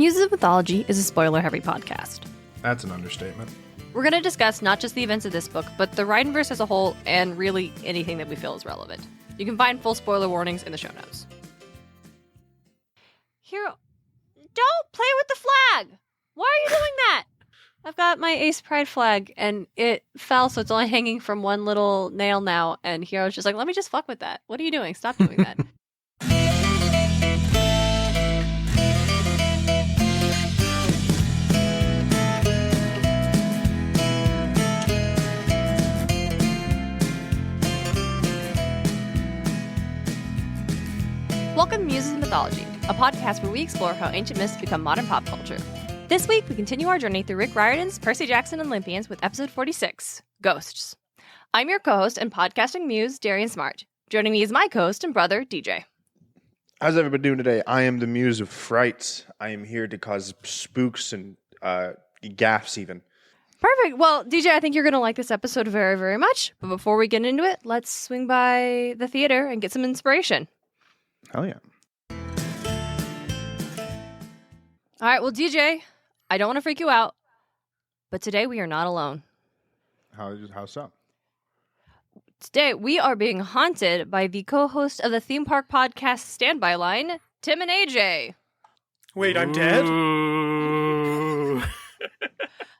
Muses of Mythology is a spoiler-heavy podcast. That's an understatement. We're going to discuss not just the events of this book, but the Rhineverse as a whole, and really anything that we feel is relevant. You can find full spoiler warnings in the show notes. Hero, don't play with the flag! Why are you doing that? I've got my Ace Pride flag, and it fell, so it's only hanging from one little nail now, and Hero's just like, let me just fuck with that. What are you doing? Stop doing that. Welcome to Muses of Mythology, a podcast where we explore how ancient myths become modern pop culture. This week, we continue our journey through Rick Riordan's Percy Jackson and Olympians with episode 46, Ghosts. I'm your co-host and podcasting muse, Darien Smart. Joining me is my co-host and brother, DJ. How's everybody doing today? I am the muse of frights. I am here to cause spooks and gaffes even. Perfect. Well, DJ, I think you're going to like this episode very, very much. But before we get into it, let's swing by the theater and get some inspiration. Hell yeah. All right, well, DJ, I don't want to freak you out, but today we are not alone. How's up? Today we are being haunted by the co-host of the theme park podcast Standby Line, Tim and AJ. Wait, I'm dead?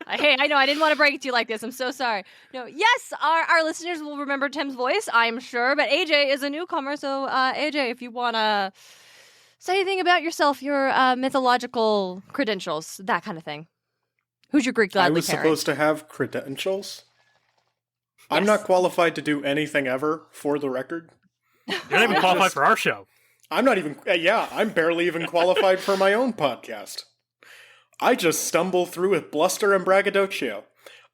Hey, I know, I didn't want to break it to you like this. I'm so sorry. No, yes, our listeners will remember Tim's voice, I'm sure, but AJ is a newcomer, so AJ, if you want to say anything about yourself, your mythological credentials, that kind of thing. Who's your Greek godly I was parent? supposed to have credentials? Yes. I'm not qualified to do anything ever, for the record. You're not even qualified for our show. I'm not even, I'm barely even qualified for my own podcast. I just stumble through with bluster and braggadocio.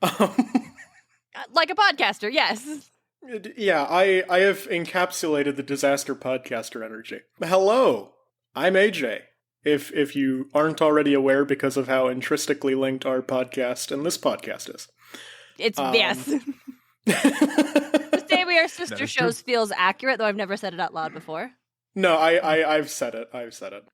Like a podcaster, yes. Yeah, I have encapsulated the disaster podcaster energy. Hello, I'm AJ. If you aren't already aware because of how intrinsically linked our podcast and this podcast is. It's, yes. To say we are sister shows feels accurate, though I've never said it out loud before. No, I've said it.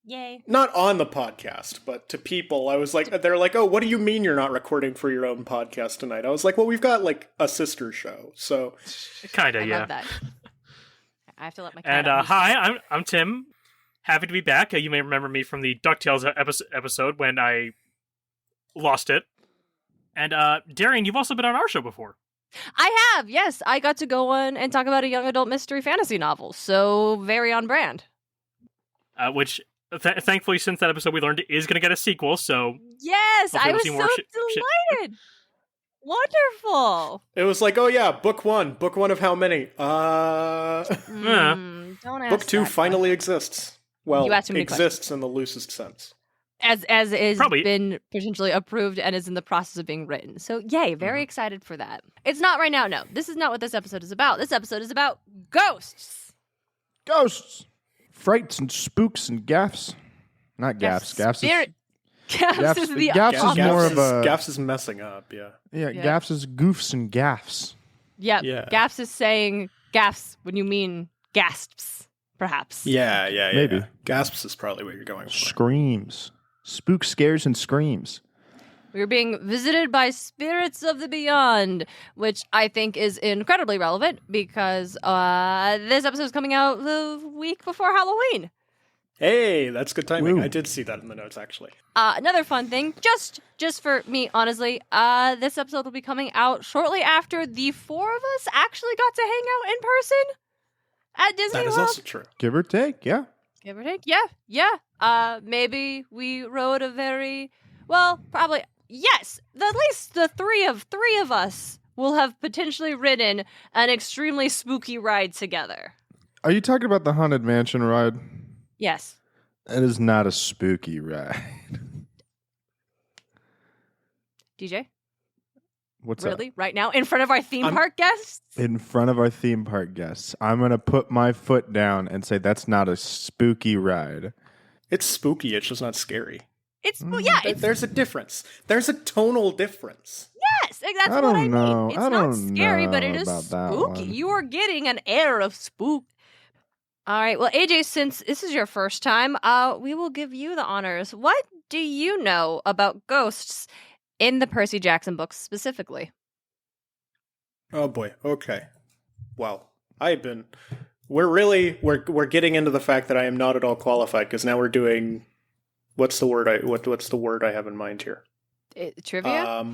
Yay. Not on the podcast, but to people, I was like, they're like, oh, what do you mean you're not recording for your own podcast tonight? I was like, well, we've got like a sister show, so. Kinda, yeah. Love that. I have to let my cat And hi, I'm Tim. Happy to be back. You may remember me from the DuckTales episode when I lost it. And Darien, you've also been on our show before. I have, yes. I got to go on and talk about a young adult mystery fantasy novel, so very on brand. Which, thankfully, since that episode we learned it is going to get a sequel, so... Yes, I was so delighted! Wonderful! It was like, oh yeah, book one of how many? Don't ask book two finally exists. Well, exists in the loosest sense. As is Probably. Been potentially approved and is in the process of being written. So yay, very excited for that. It's not right now, no. This is not what this episode is about. This episode is about ghosts! Ghosts! Frights and spooks and gaffes. Not gaffes. Gaffes is the gaffes is more of a... Gaffes is messing up, yeah. Yeah, gaffes is goofs and gaffes. Yep. Yeah. Gaffes is saying gaffes when you mean gasps, perhaps. Yeah. Maybe. Yeah. Gasps is probably what you're going for. Screams. Spook scares and screams. We're being visited by spirits of the beyond, which I think is incredibly relevant because this episode is coming out the week before Halloween. Hey, that's good timing. Woo. I did see that in the notes, actually. Another fun thing, just for me, honestly, this episode will be coming out shortly after the four of us actually got to hang out in person at Disney That is World. also true. Give or take, yeah. Give or take, yeah. Maybe we rode a very, well, probably, yes, at least the three of us will have potentially ridden an extremely spooky ride together. Are you talking about the Haunted Mansion ride? Yes. It is not a spooky ride. DJ? What's Really? Right now? In front of our theme park guests? In front of our theme park guests. I'm going to put my foot down and say that's not a spooky ride. It's spooky, it's just not scary. There's a difference. There's a tonal difference. Yes, that's what I mean. It's not scary, but it is spooky. You are getting an air of spook. All right, well, AJ, since this is your first time, we will give you the honors. What do you know about ghosts in the Percy Jackson books specifically? Oh boy. Okay. Well, we're getting into the fact that I am not at all qualified because now we're doing what's the word I have in mind here? Trivia?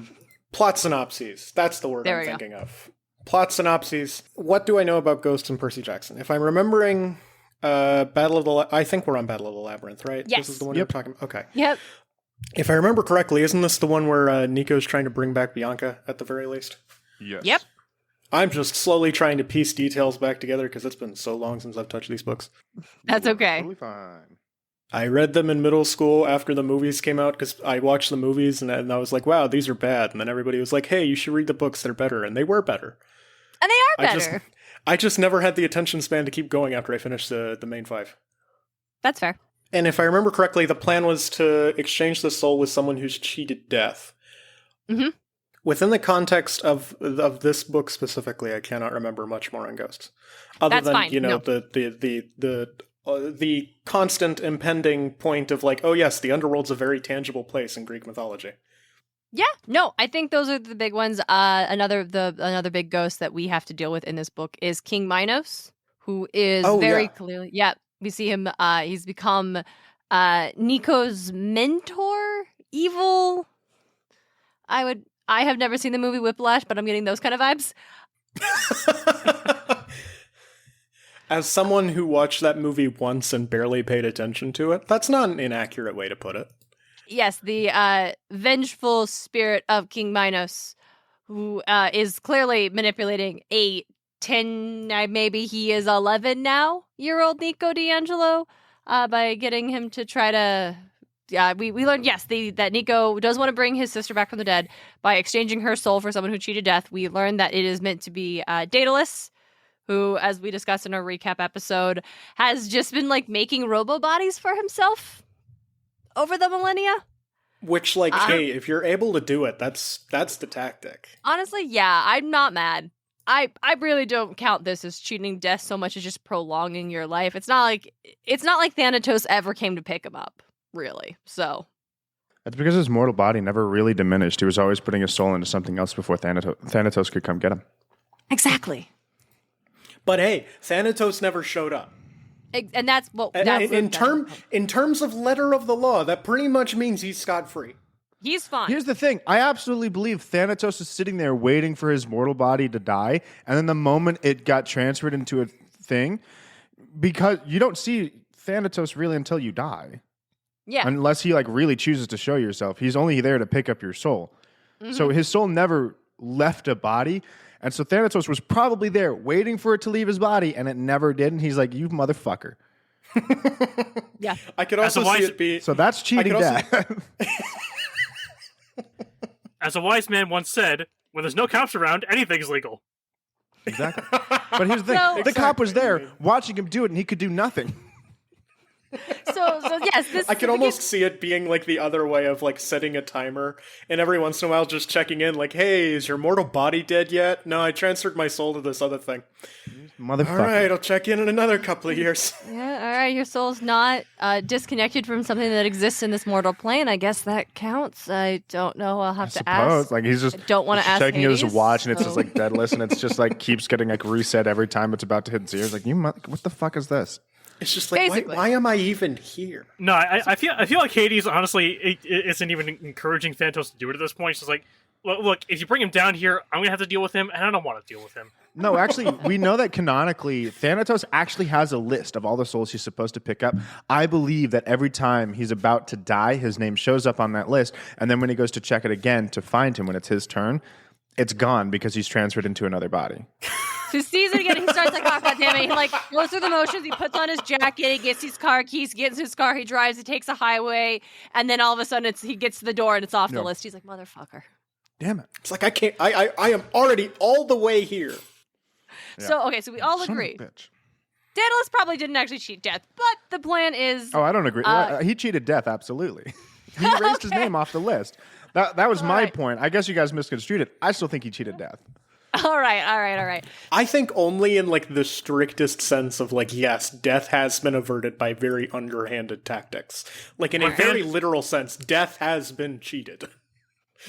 Plot synopses. That's the word There I'm we go. thinking of. Plot synopses. What do I know about ghosts and Percy Jackson? If I'm remembering I think we're on Battle of the Labyrinth, right? Yes. This is the one Yep. you're talking about. Okay. Yep. If I remember correctly, isn't this the one where Nico's trying to bring back Bianca at the very least? Yes. Yep. I'm just slowly trying to piece details back together because it's been so long since I've touched these books. That's okay. Totally fine. I read them in middle school after the movies came out because I watched the movies and I was like, wow, these are bad. And then everybody was like, hey, you should read the books. They're better. And they were better. And they are I better. I just never had the attention span to keep going after I finished the main 5. That's fair. And if I remember correctly, the plan was to exchange the soul with someone who's cheated death. Mhm. Within the context of this book specifically, I cannot remember much more on ghosts, other That's than fine. No. the constant impending point of like, oh yes, the underworld's a very tangible place in Greek mythology. Yeah, no, I think those are the big ones. Another big ghost that we have to deal with in this book is King Minos, who is very clearly. Yeah, we see him. He's become Nico's mentor. Evil. I have never seen the movie Whiplash, but I'm getting those kind of vibes. As someone who watched that movie once and barely paid attention to it, that's not an inaccurate way to put it. Yes, the vengeful spirit of King Minos, who is clearly manipulating a 10, maybe he is 11 now, year-old Nico Di Angelo, by getting him to try to... Yeah, we learned, yes, that Nico does want to bring his sister back from the dead by exchanging her soul for someone who cheated death. We learned that it is meant to be Daedalus, who, as we discussed in our recap episode, has just been, like, making robo-bodies for himself over the millennia. Which, like, hey, if you're able to do it, that's the tactic. Honestly, yeah, I'm not mad. I really don't count this as cheating death so much as just prolonging your life. It's not like Thanatos ever came to pick him up, really. So That's because his mortal body never really diminished. He was always putting his soul into something else before Thanatos could come get him. exactly. But hey, Thanatos never showed up. And that's what In terms of letter of the law, that pretty much means he's scot-free. he's fine. Here's the thing. I absolutely believe Thanatos is sitting there waiting for his mortal body to die, and then the moment it got transferred into a thing, because you don't see Thanatos really until you die. Yeah. Unless he like really chooses to show yourself. He's only there to pick up your soul. Mm-hmm. So his soul never left a body. And so Thanatos was probably there waiting for it to leave his body, and it never did. And he's like, you motherfucker. Yeah. I could also see it be... So that's cheating death. As a wise man once said, when there's no cops around, anything's legal. Exactly. But here's the thing. So- The cop was there watching him do it, and he could do nothing. So yes, this I can almost see it being like the other way of like setting a timer and every once in a while just checking in like, hey, is your mortal body dead yet? No, I transferred my soul to this other thing. Motherfucker. All right, I'll check in another couple of years. Yeah, all right, your soul's not disconnected from something that exists in this mortal plane. I guess that counts. I don't know. I'll have to ask. Like he's just I don't wanna he's ask checking his Hades, watch, and it's so- just like deadless, and it's just like keeps getting like reset every time it's about to hit zero. It's like what the fuck is this? It's just like, Basically. why am I even here? No, I feel like Hades honestly it isn't even encouraging Thanatos to do it at this point. It's just like, look, if you bring him down here, I'm gonna have to deal with him, and I don't want to deal with him. No, actually, we know that canonically, Thanatos actually has a list of all the souls he's supposed to pick up. I believe that every time he's about to die, his name shows up on that list, and then when he goes to check it again to find him when it's his turn, it's gone because he's transferred into another body. So he sees it again, he starts like, oh, goddammit. He like goes through the motions, he puts on his jacket, he gets his car keys, gets in his car, he drives, he takes a highway, and then all of a sudden he gets to the door and it's off the list. He's like, motherfucker. Damn it. It's like, I am already all the way here. Yeah. So, okay, so we all Son of a agree. bitch. Daedalus probably didn't actually cheat death, but the plan is... Oh, I don't agree. He cheated death, absolutely. He erased his name off the list. That was my right. point. I guess you guys misconstrued it. I still think he cheated death. All right. I think only in like the strictest sense of like, yes, death has been averted by very underhanded tactics. Like in a very literal sense, death has been cheated.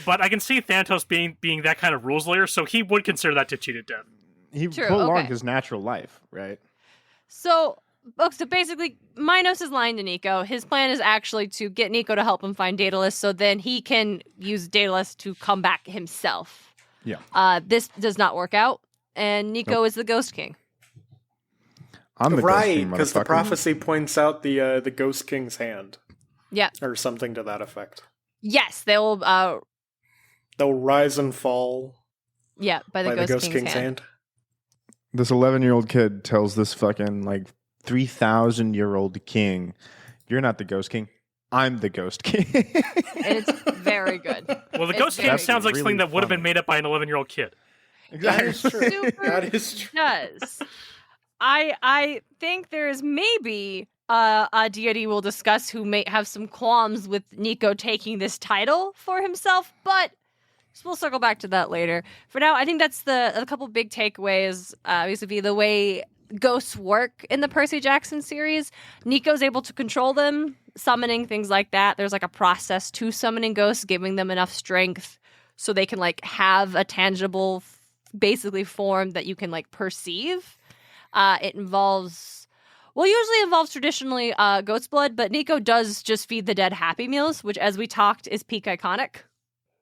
But I can see Thanatos being that kind of rules lawyer, so he would consider that to cheated death. He True, prolonged okay. his natural life, right? So basically, Minos is lying to Nico. His plan is actually to get Nico to help him find Daedalus, so then he can use Daedalus to come back himself. Yeah. This does not work out, and Nico is the Ghost King. I'm the Ghost King, because the motherfucker. prophecy points out the Ghost King's hand. Yeah. Or something to that effect. Yes, they will. They'll rise and fall Yeah, by the Ghost King's hand. This 11-year-old kid tells this fucking like 3,000-year-old king, "You're not the Ghost King. I'm the Ghost King." And it's very good. Well, the It's Ghost King very sounds like really something that would have been funny. made up by an 11-year-old kid. That is true. Super That is true. does. I think there is maybe a deity we'll discuss who may have some qualms with Nico taking this title for himself, but we'll circle back to that later. For now, I think that's a couple big takeaways. Vis-a-vis the way ghosts work in the Percy Jackson series. Nico's able to control them, summoning things like that. There's like a process to summoning ghosts, giving them enough strength so they can like have a tangible, basically form that you can like perceive. It usually involves traditionally goat's blood, but Nico does just feed the dead Happy Meals, which, as we talked, is peak iconic.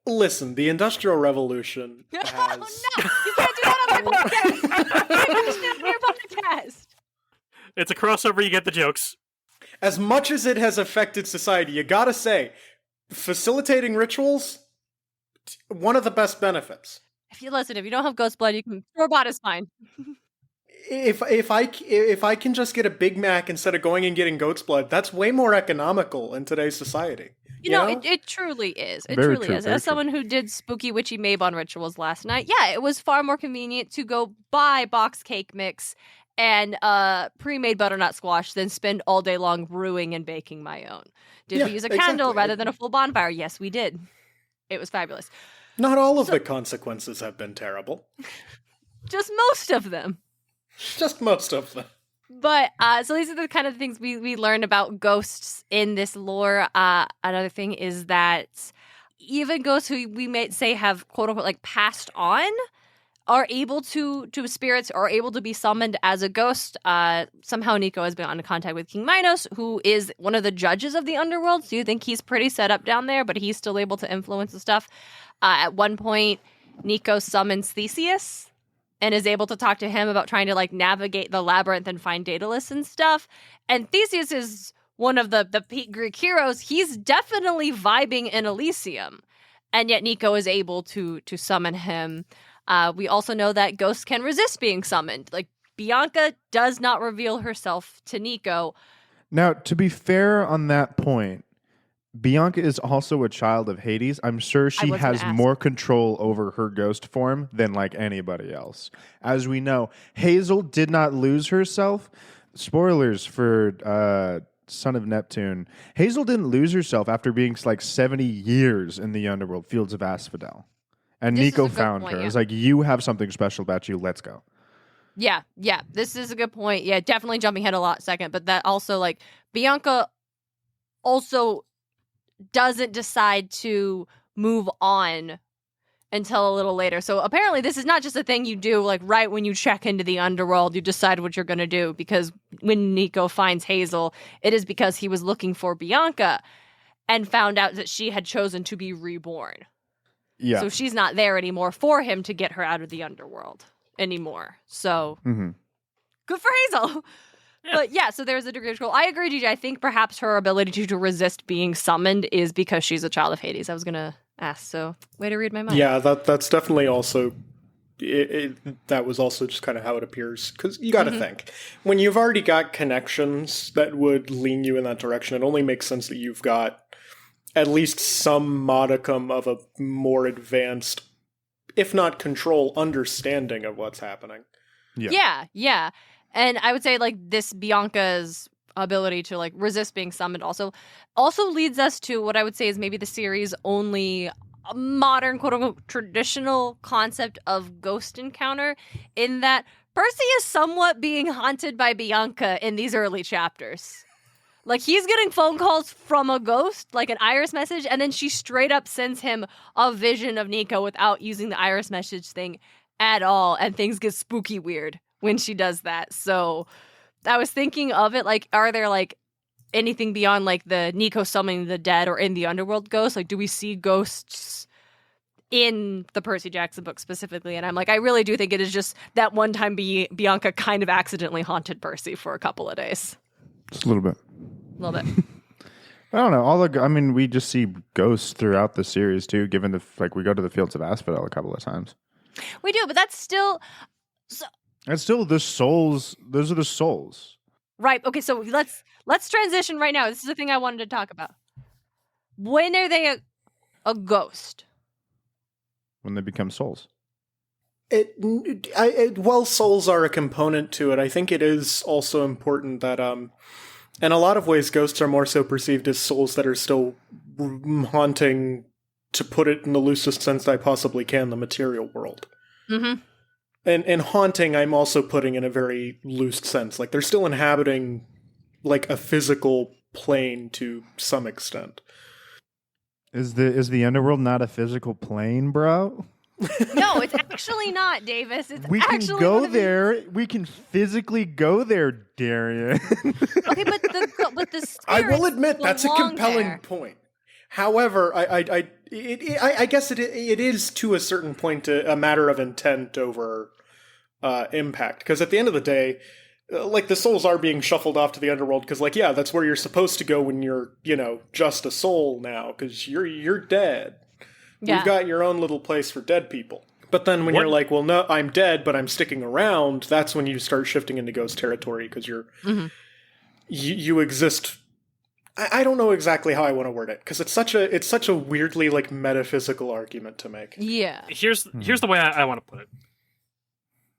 Listen, the Industrial Revolution has... Oh, no! You can't do that on my podcast! You can't do that on your podcast! It's a crossover, you get the jokes. As much as it has affected society, you gotta say, facilitating rituals, one of the best benefits. If you don't have ghost blood, you can store-bought is fine. If I can just get a Big Mac instead of going and getting goat's blood, that's way more economical in today's society. You know, it truly is. It Very truly true, is. very As someone who did spooky witchy Mabon rituals last night, yeah, it was far more convenient to go buy box cake mix and pre-made butternut squash than spend all day long brewing and baking my own. Did we use a candle rather than a full bonfire? Yes, we did. It was fabulous. Not all of the consequences have been terrible. Just most of them. Just most of them. But so these are the kind of things we learned about ghosts in this lore. Another thing is that even ghosts who we may say have quote unquote like passed on are able to spirits are able to be summoned as a ghost. Somehow Nico has been in contact with King Minos, who is one of the judges of the underworld. So you think he's pretty set up down there, but he's still able to influence the stuff. At one point, Nico summons Theseus and is able to talk to him about trying to like navigate the labyrinth and find Daedalus and stuff. And Theseus is one of the peak Greek heroes. He's definitely vibing in Elysium. And yet Nico is able to summon him. We also know that ghosts can resist being summoned. Like Bianca does not reveal herself to Nico. Now, to be fair on that point, Bianca is also a child of Hades. I'm sure she has more control over her ghost form than like anybody else. As we know, Hazel did not lose herself. Spoilers for Son of Neptune. Hazel didn't lose herself after being like 70 years in the underworld, Fields of Asphodel. And This Nico is a good found point, her. yeah. It's like, you have something special about you. Let's go. Yeah, this is a good point. Yeah, definitely jumping ahead a lot second. But that also like Bianca also doesn't decide to move on until a little later. So apparently this is not just a thing you do like right when you check into the underworld, you decide what you're going to do, because when Nico finds Hazel, it is because he was looking for Bianca and found out that she had chosen to be reborn. Yeah. So she's not there anymore for him to get her out of the underworld anymore. So good for Hazel. Yeah. But yeah, so there's a degree of control. I agree, DJ. I think perhaps her ability to resist being summoned is because she's a child of Hades. I was going to ask, so way to read my mind. Yeah, that's definitely also... that was also just kind of how it appears. Because you got to think, when you've already got connections that would lean you in that direction, it only makes sense that you've got at least some modicum of a more advanced, if not control, understanding of what's happening. Yeah. And I would say like this Bianca's ability to like resist being summoned also leads us to what I would say is maybe the series' only a modern, quote unquote, traditional concept of ghost encounter in that Percy is somewhat being haunted by Bianca in these early chapters. Like, he's getting phone calls from a ghost, like an iris message, and then she straight up sends him a vision of Nico without using the iris message thing at all, and things get spooky weird when she does that. So I was thinking of it, like, are there, like, anything beyond, like, the Nico summoning the dead or in the underworld ghosts? Like, do we see ghosts in the Percy Jackson book specifically? And I'm like, I really do think it is just that one time Bianca kind of accidentally haunted Percy for a couple of days. Just a little bit. A little bit. I don't know. We just see ghosts throughout the series too. Given we go to the Fields of Asphodel a couple of times. We do, but that's still. It's still the souls. Those are the souls. Right. Okay. So let's transition right now. This is the thing I wanted to talk about. When are they a ghost? When they become souls. While souls are a component to it, I think it is also important that in a lot of ways, ghosts are more so perceived as souls that are still haunting, to put it in the loosest sense I possibly can, the material world. Mm-hmm. And haunting, I'm also putting in a very loose sense. Like, they're still inhabiting, like, a physical plane to some extent. Is the underworld not a physical plane, bro? No, it's actually not, Davis. We can go there. We can physically go there, Darien. Okay, but the I will admit that's a belong compelling there. point. However, I guess it is to a certain point a matter of intent over impact. Because at the end of the day, like, the souls are being shuffled off to the underworld because, like, yeah, that's where you're supposed to go when you're, just a soul now, because you're dead. Yeah. You've got your own little place for dead people. But then when you're like, well, no, I'm dead, but I'm sticking around, that's when you start shifting into ghost territory, because you exist. I don't know exactly how I want to word it, because it's such a weirdly, like, metaphysical argument to make. Yeah. Here's the way I want to put it.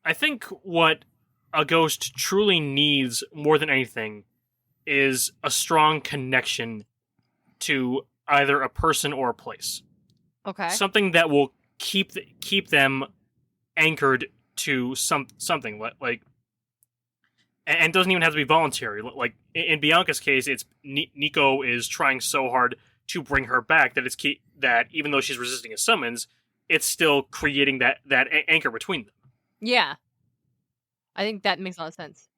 I think what a ghost truly needs more than anything is a strong connection to either a person or a place. Okay. Something that will keep them anchored to something like, and doesn't even have to be voluntary. Like in Bianca's case, it's Nico is trying so hard to bring her back that that even though she's resisting a summons, it's still creating that anchor between them. Yeah. I think that makes a lot of sense.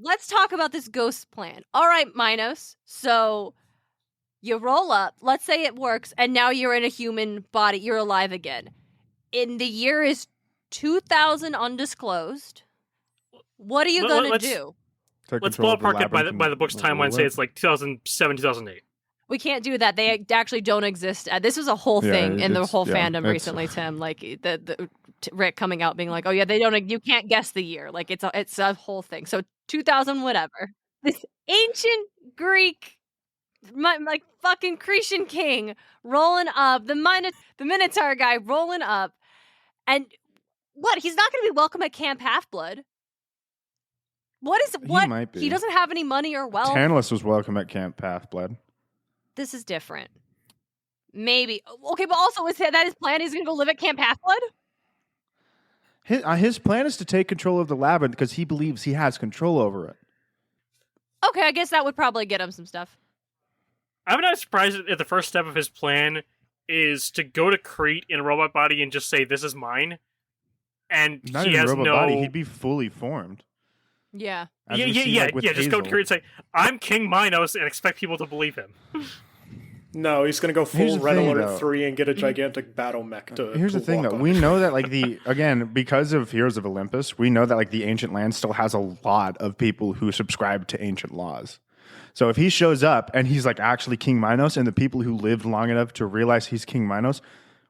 Let's talk about this ghost plan. All right, Minos. So you roll up, let's say it works, and now you're in a human body, you're alive again. And the year is 2000 undisclosed. What are you going to do? Let's ballpark it by the book's timeline, say it's like 2007, 2008. We can't do that. They actually don't exist. This was a whole thing in the whole fandom recently, Tim. Like the Rick coming out being like, "Oh yeah, they don't. You can't guess the year. Like it's a whole thing." So 2000, whatever. This ancient Greek, like fucking Cretan king rolling up. The Minotaur guy rolling up, and what? He's not going to be welcome at Camp Half-Blood. What is what? He might be. He doesn't have any money or wealth. Tantalus was welcome at Camp Half-Blood. This is different. Maybe. Okay, but also, is that his plan? He's going to go live at Camp Half-Blood? His plan is to take control of the labyrinth because he believes he has control over it. Okay, I guess that would probably get him some stuff. I'm not surprised if the first step of his plan is to go to Crete in a robot body and just say, "This is mine." And Not he even has robot no body. He'd be fully formed. Yeah. Yeah. Just go to Crete and say, "I'm King Minos," and expect people to believe him. No, he's going to go full Red Alert 3 and get a gigantic battle mech to Here's the thing, walk though. on. We know that, like, again, because of Heroes of Olympus, we know that, like, the ancient land still has a lot of people who subscribe to ancient laws. So if he shows up and he's, like, actually King Minos, and the people who lived long enough to realize he's King Minos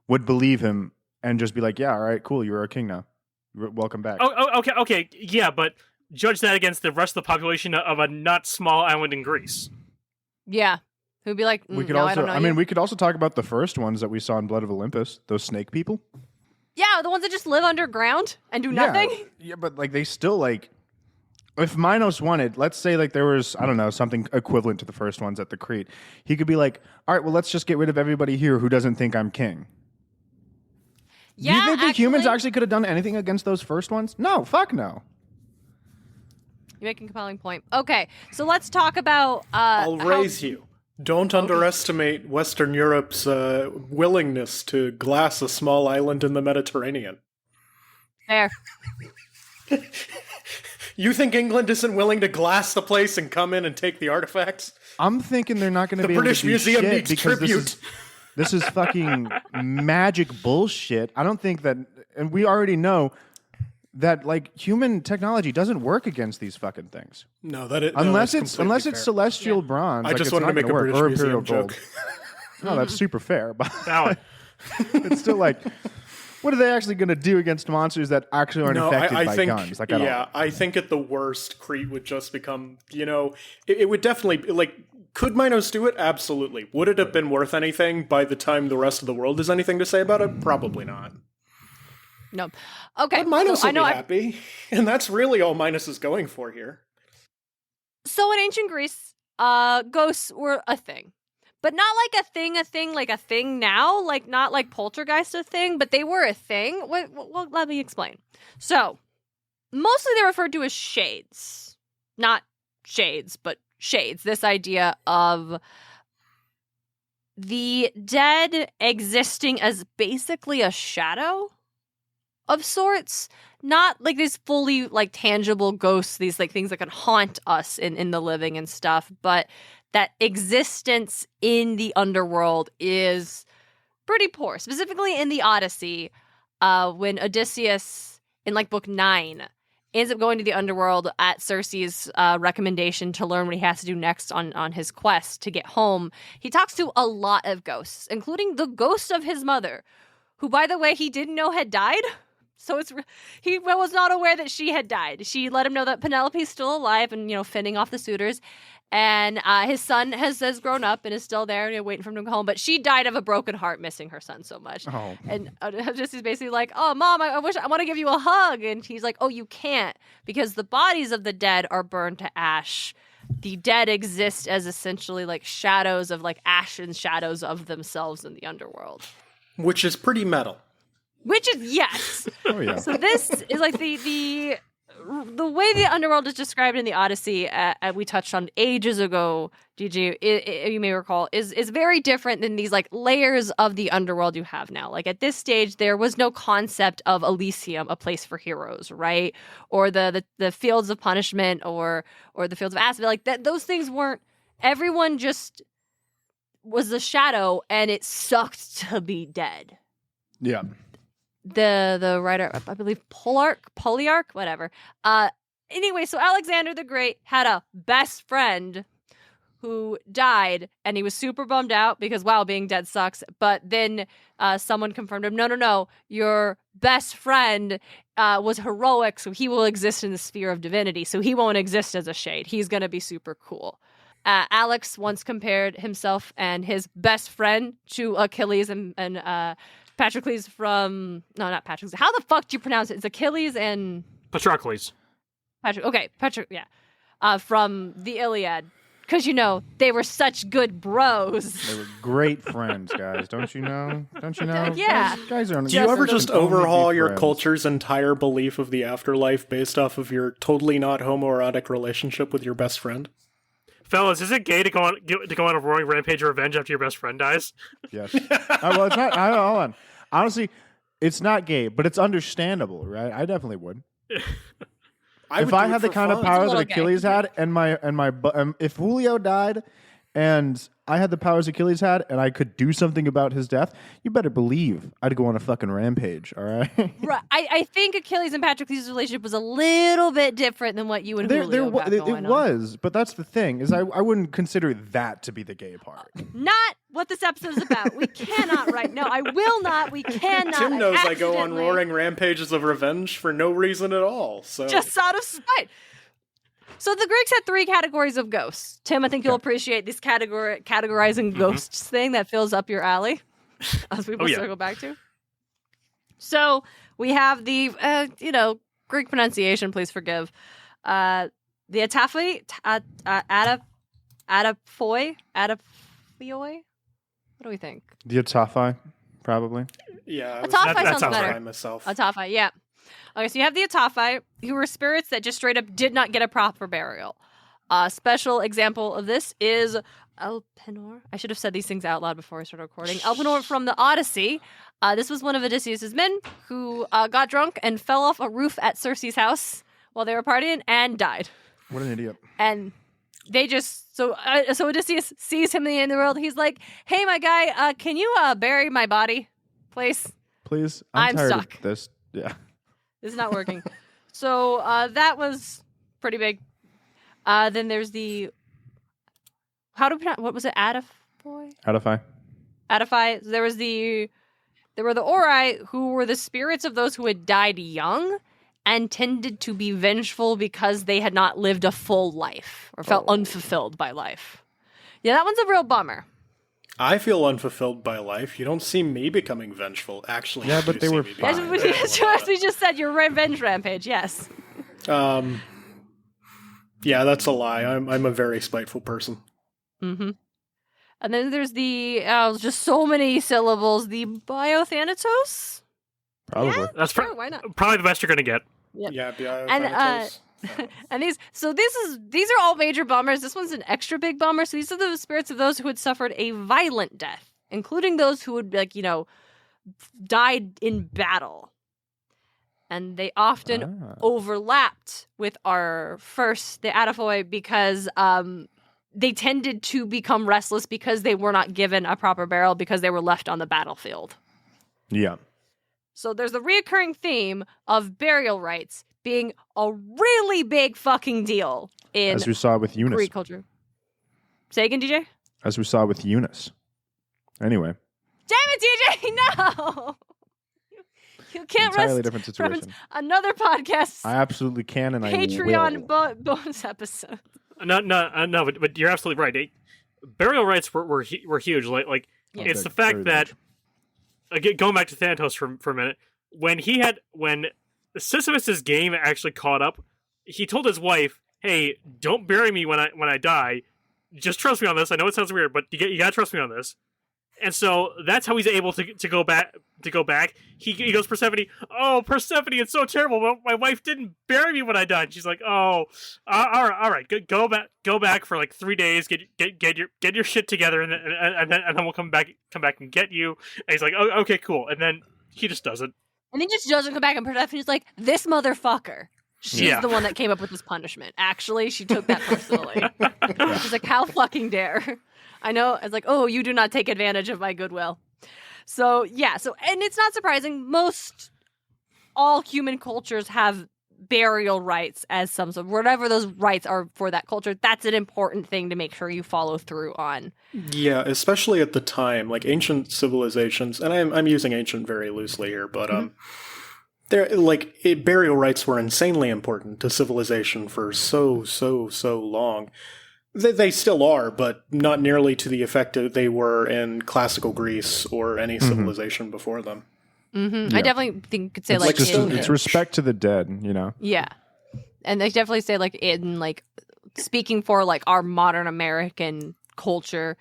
would believe him and just be like, yeah, all right, cool, you're our king now. Welcome back. Okay, yeah, but judge that against the rest of the population of a not small island in Greece. Yeah. Who'd be like, We could no, also, I don't know. I mean, we could also talk about the first ones that we saw in Blood of Olympus, those snake people. Yeah, the ones that just live underground and do nothing. Yeah, but, like, they still, like, if Minos wanted, let's say like there was, I don't know, something equivalent to the first ones at the Crete, he could be like, all right, well, let's just get rid of everybody here who doesn't think I'm king. Yeah, Do you think the humans actually could have done anything against those first ones? No, fuck no. You make a compelling point. Okay, so let's talk about. I'll raise you. Don't underestimate Western Europe's willingness to glass a small island in the Mediterranean. Fair. You think England isn't willing to glass the place and come in and take the artifacts? I'm thinking they're not going to The be able British to do Museum shit needs because tribute. this is fucking magic bullshit. I don't think that, and we already know that like human technology doesn't work against these fucking things. No, Unless it's completely fair. celestial bronze. I like, just it's wanted to not make a gonna work, British or Museum imperial gold. joke. No, that's super fair, but Valid. it's still like, what are they actually going to do against monsters that actually aren't affected I by think, guns? Like, at all? I think at the worst, Crete would just become, it would definitely, like, could Minos do it? Absolutely. Would it have been worth anything by the time the rest of the world has anything to say about it? Probably not. No. Okay. But Minos so will be happy, and that's really all Minos is going for here. So in ancient Greece, ghosts were a thing. But not like a thing now, like not like poltergeist a thing, but they were a thing. Well, let me explain. So, mostly they're referred to as shades. Not shades, but shades. This idea of the dead existing as basically a shadow of sorts. Not like these fully like tangible ghosts, these like things that can haunt us in the living and stuff, but that existence in the underworld is pretty poor. Specifically in the Odyssey, when Odysseus, in like book 9, ends up going to the underworld at Circe's recommendation to learn what he has to do next on his quest to get home, he talks to a lot of ghosts, including the ghost of his mother, who, by the way, he didn't know had died. So he was not aware that she had died. She let him know that Penelope's still alive and, fending off the suitors. And his son has grown up and is still there, waiting for him to go home. But she died of a broken heart, missing her son so much. Oh. And just is basically like, "Oh, Mom, I want to give you a hug." And he's like, "Oh, you can't, because the bodies of the dead are burned to ash. The dead exist as essentially like shadows of like ash and shadows of themselves in the underworld." Which is pretty metal. Which is, yes. Oh, yeah. So this is like the way the underworld is described in the Odyssey, we touched on ages ago, GG, you may recall, is very different than these like layers of the underworld you have now. Like at this stage, there was no concept of Elysium, a place for heroes, right? Or the fields of punishment or the fields of acid. Like those things weren't. Everyone just was a shadow, and it sucked to be dead. Yeah. The writer, I believe Polyarch, whatever. Anyway, so Alexander the Great had a best friend who died, and he was super bummed out because, wow, being dead sucks. But then someone confirmed him, no, your best friend was heroic, so he will exist in the sphere of divinity, so he won't exist as a shade. He's going to be super cool. Alex once compared himself and his best friend to Achilles and Patroclus from... No, not Patroclus. How the fuck do you pronounce it? It's Achilles and... Patroclus. From the Iliad. Because, they were such good bros. They were great friends, guys. Don't you know? Yeah. Guys are. Do you ever just only be overhaul your friends. culture's entire belief of the afterlife based off of your totally not homoerotic relationship with your best friend? Fellas, is it gay to go on a roaring rampage of revenge after your best friend dies? Yes. Well, it's not. Hold on. Honestly, it's not gay, but it's understandable, right? I definitely would. If I had the kind of power that Achilles had, if Julio died, and I had the powers Achilles had, and I could do something about his death, you better believe I'd go on a fucking rampage. All right. Right. I think Achilles and Patroclus' relationship was a little bit different than what you and Julio got going on. It was, but that's the thing, is I wouldn't consider that to be the gay part. Not what this episode is about. We cannot right now. I will not. We cannot. Tim knows I go on roaring rampages of revenge for no reason at all. So just out of spite. So the Greeks had 3 categories of ghosts. Tim, I think you'll appreciate this categorizing ghosts thing that fills up your alley, as we will circle back to. So we have the, Greek pronunciation, please forgive. the Ataphoi, Adaphoi. What do we think? The Atafai, probably. Yeah, Ataphai sounds sounds better. right. Myself. Ataphai, yeah. Okay, so you have the Ataphai, who were spirits that just straight up did not get a proper burial. A special example of this is Elpenor. I should have said these things out loud before I started recording. Elpenor from the Odyssey. This was one of Odysseus' men who got drunk and fell off a roof at Circe's house while they were partying and died. What an idiot. And they just so Odysseus sees him in the end of the world. He's like, "Hey, my guy, can you bury my body, please? Please, I'm tired stuck. of this. Yeah. This is not working." So that was pretty big. Then there's the what was it? Adaphoi? Atafai. Adaphai. There were the Ori, who were the spirits of those who had died young and tended to be vengeful because they had not lived a full life or felt unfulfilled by life. Yeah, that one's a real bummer. I feel unfulfilled by life. You don't see me becoming vengeful. Actually, Yeah, you but do they see were me fine. becoming vengeful. As we just said, your revenge rampage, yes. Yeah, that's a lie. I'm a very spiteful person. Mm-hmm. And then there's the, just so many syllables, the Biothanatos? Probably. Yeah, That's sure, why not? probably the best you're gonna get. Yep. Yeah, And, and these are all major bummers. This one's an extra big bummer. So these are the spirits of those who had suffered a violent death, including those who would, died in battle. And they often overlapped with our first, the Adaphoi, because they tended to become restless because they were not given a proper burial because they were left on the battlefield. Yeah. So there's the reoccurring theme of burial rites being a really big fucking deal in As we saw with Eunice. Greek culture. Say again, DJ? As we saw with Eunice. Anyway. Damn it, DJ! No! You can't Entirely different situation. reference another podcast I absolutely can, and I Patreon will. bonus episode. No, but you're absolutely right. Burial rites were huge. Like Yeah. it's Big, the fact very that big. again, going back to Thanatos for a minute, when Sisyphus's game actually caught up, he told his wife, "Hey, don't bury me when I die. Just trust me on this. I know it sounds weird, but you gotta trust me on this." And so that's how he's able to go back. He goes, Persephone. "Oh, Persephone, it's so terrible. My wife didn't bury me when I died." She's like, "Oh, all right. Go back for like 3 days. Get your shit together, and then we'll come back and get you." And he's like, "Oh, okay, cool." And then he just doesn't. And he just doesn't come back, and Persephone's like, "This motherfucker. She's Yeah. the one that came up with this punishment. Actually, she took that personally." She's like, "How fucking dare." I know. It's like, "Oh, you do not take advantage of my goodwill." So, yeah. And it's not surprising. All human cultures have burial rites as some sort of, whatever those rites are for that culture. That's an important thing to make sure you follow through on. Yeah, especially at the time, like ancient civilizations, and I'm using ancient very loosely here, but burial rites were insanely important to civilization for so long. They still are, but not nearly to the effect that they were in classical Greece or any civilization before them. Mm-hmm. Yeah. I definitely think could say It's like just in, it's respect to the dead, you know? yeah, and they definitely say like in like speaking for like our modern American culture,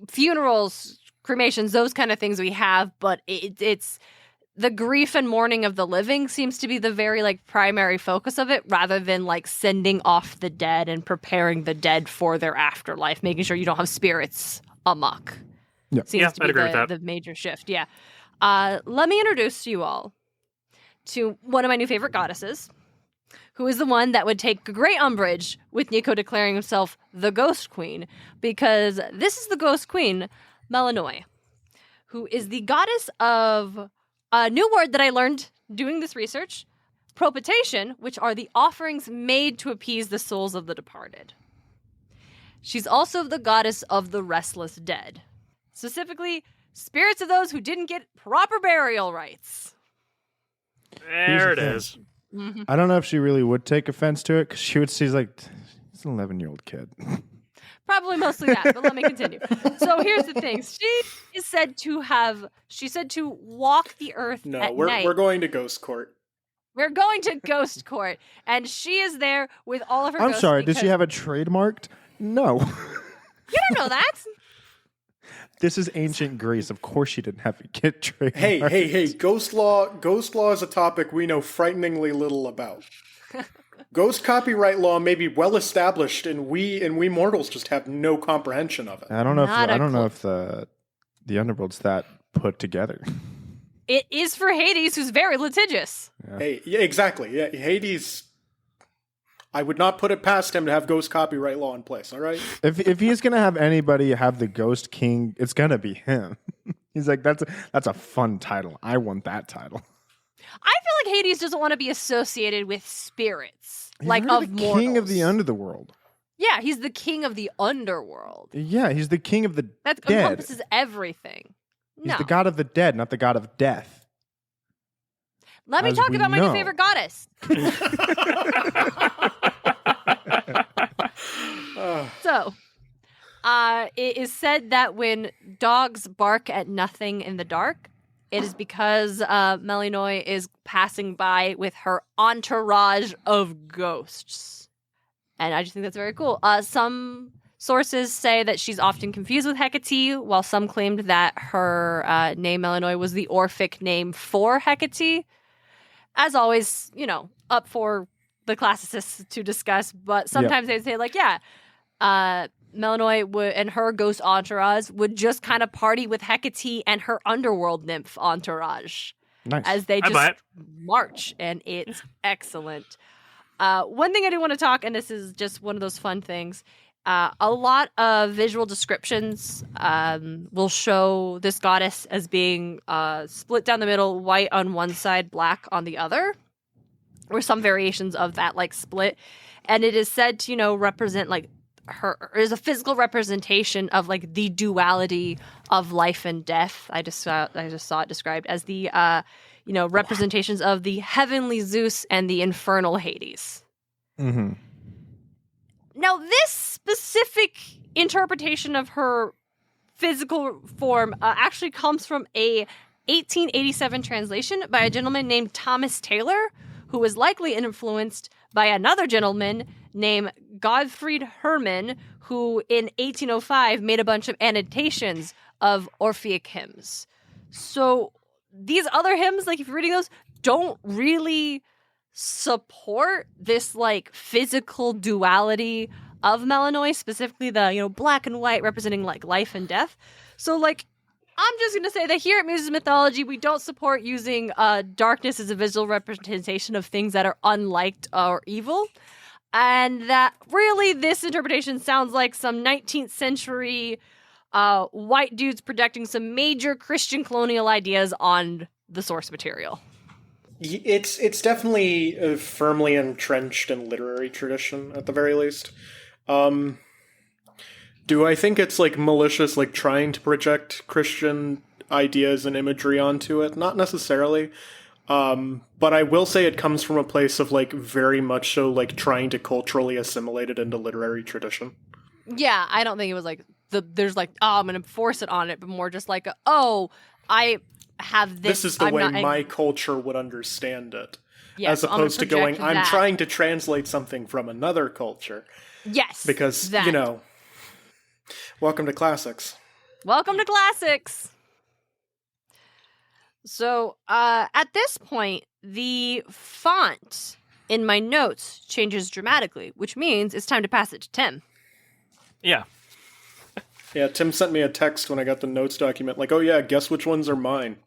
funerals, cremations, those kind of things we have, but it's the grief and mourning of the living seems to be the very like primary focus of it, rather than like sending off the dead and preparing the dead for their afterlife, making sure you don't have spirits amok. Yeah. Seems to I'd be agree with that. the major shift. Yeah. Let me introduce you all to one of my new favorite goddesses, who is the one that would take great umbrage with Nico declaring himself the Ghost Queen, because this is the Ghost Queen, Melanoi, who is the goddess of a new word that I learned doing this research, propitiation, which are the offerings made to appease the souls of the departed. She's also the goddess of the restless dead, specifically spirits of those who didn't get proper burial rites. There it the thing. is. Mm-hmm. I don't know if she really would take offense to it, because she would see, like, he's an 11-year-old kid. Probably mostly that, but let me continue. So here's the thing. She is said to walk the earth No, at we're night. going to Ghost Court. We're going to Ghost Court, and she is there with all of her I'm ghosts. sorry, does she have it trademarked? No. You don't know that. This is ancient Greece. Of course she didn't have it get trademarked. Hey, ghost law is a topic we know frighteningly little about. Ghost copyright law may be well established, and we mortals just have no comprehension of it. I don't know if the underworld's that put together. It is for Hades, who's very litigious. Yeah. Hey, yeah, exactly. Yeah, Hades. I would not put it past him to have ghost copyright law in place. All right. If he's gonna have anybody have the Ghost King, it's gonna be him. He's like, that's a fun title. I want that title. I feel like Hades doesn't want to be associated with spirits, He's like already of the mortals. king of the underworld. Yeah, he's the king of the underworld. Yeah, he's the king of the That dead. encompasses everything. He's the god of the dead, not the god of death. Let me as talk we about my new know. favorite goddess. So, it is said that when dogs bark at nothing in the dark, it is because Melanoi is passing by with her entourage of ghosts. And I just think that's very cool. Some sources say that she's often confused with Hecate, while some claimed that her name Melanoi was the Orphic name for Hecate. As always, up for the classicists to discuss, but sometimes they'd say, like, Melanoi and her ghost entourage would just kind of party with Hecate and her underworld nymph entourage. Nice. As they I buy just march, and it's excellent. One thing I do want to talk, and this is just one of those fun things, a lot of visual descriptions will show this goddess as being split down the middle, white on one side, black on the other, or some variations of that like split. And it is said to, represent like her is a physical representation of like the duality of life and death. I just saw it described as the representations of the heavenly Zeus and the infernal Hades. Mm-hmm. Now, this specific interpretation of her physical form actually comes from a 1887 translation by a gentleman named Thomas Taylor, who was likely influenced by another gentleman named Gottfried Herman, who in 1805 made a bunch of annotations of Orphic hymns. So these other hymns, like if you're reading those, don't really support this like physical duality of Melanoi, specifically the black and white representing like life and death. So like I'm just going to say that here at Muses Mythology, we don't support using darkness as a visual representation of things that are unliked or evil. And that really this interpretation sounds like some 19th century white dudes projecting some major Christian colonial ideas on the source material. It's definitely firmly entrenched in literary tradition, at the very least. Do I think it's like malicious, like trying to project Christian ideas and imagery onto it? Not necessarily. But I will say it comes from a place of like very much so like trying to culturally assimilate it into literary tradition. Yeah, I don't think it was like there's like, I'm going to force it on it, but more just like, I have this. This is the way my culture would understand it. Yeah, as so opposed to going, project I'm that. trying to translate something from another culture. Yes. Because, that. Welcome to classics. Welcome to classics. So, at this point, the font in my notes changes dramatically, which means it's time to pass it to Tim. Yeah. Yeah, Tim sent me a text when I got the notes document, like, oh yeah, guess which ones are mine.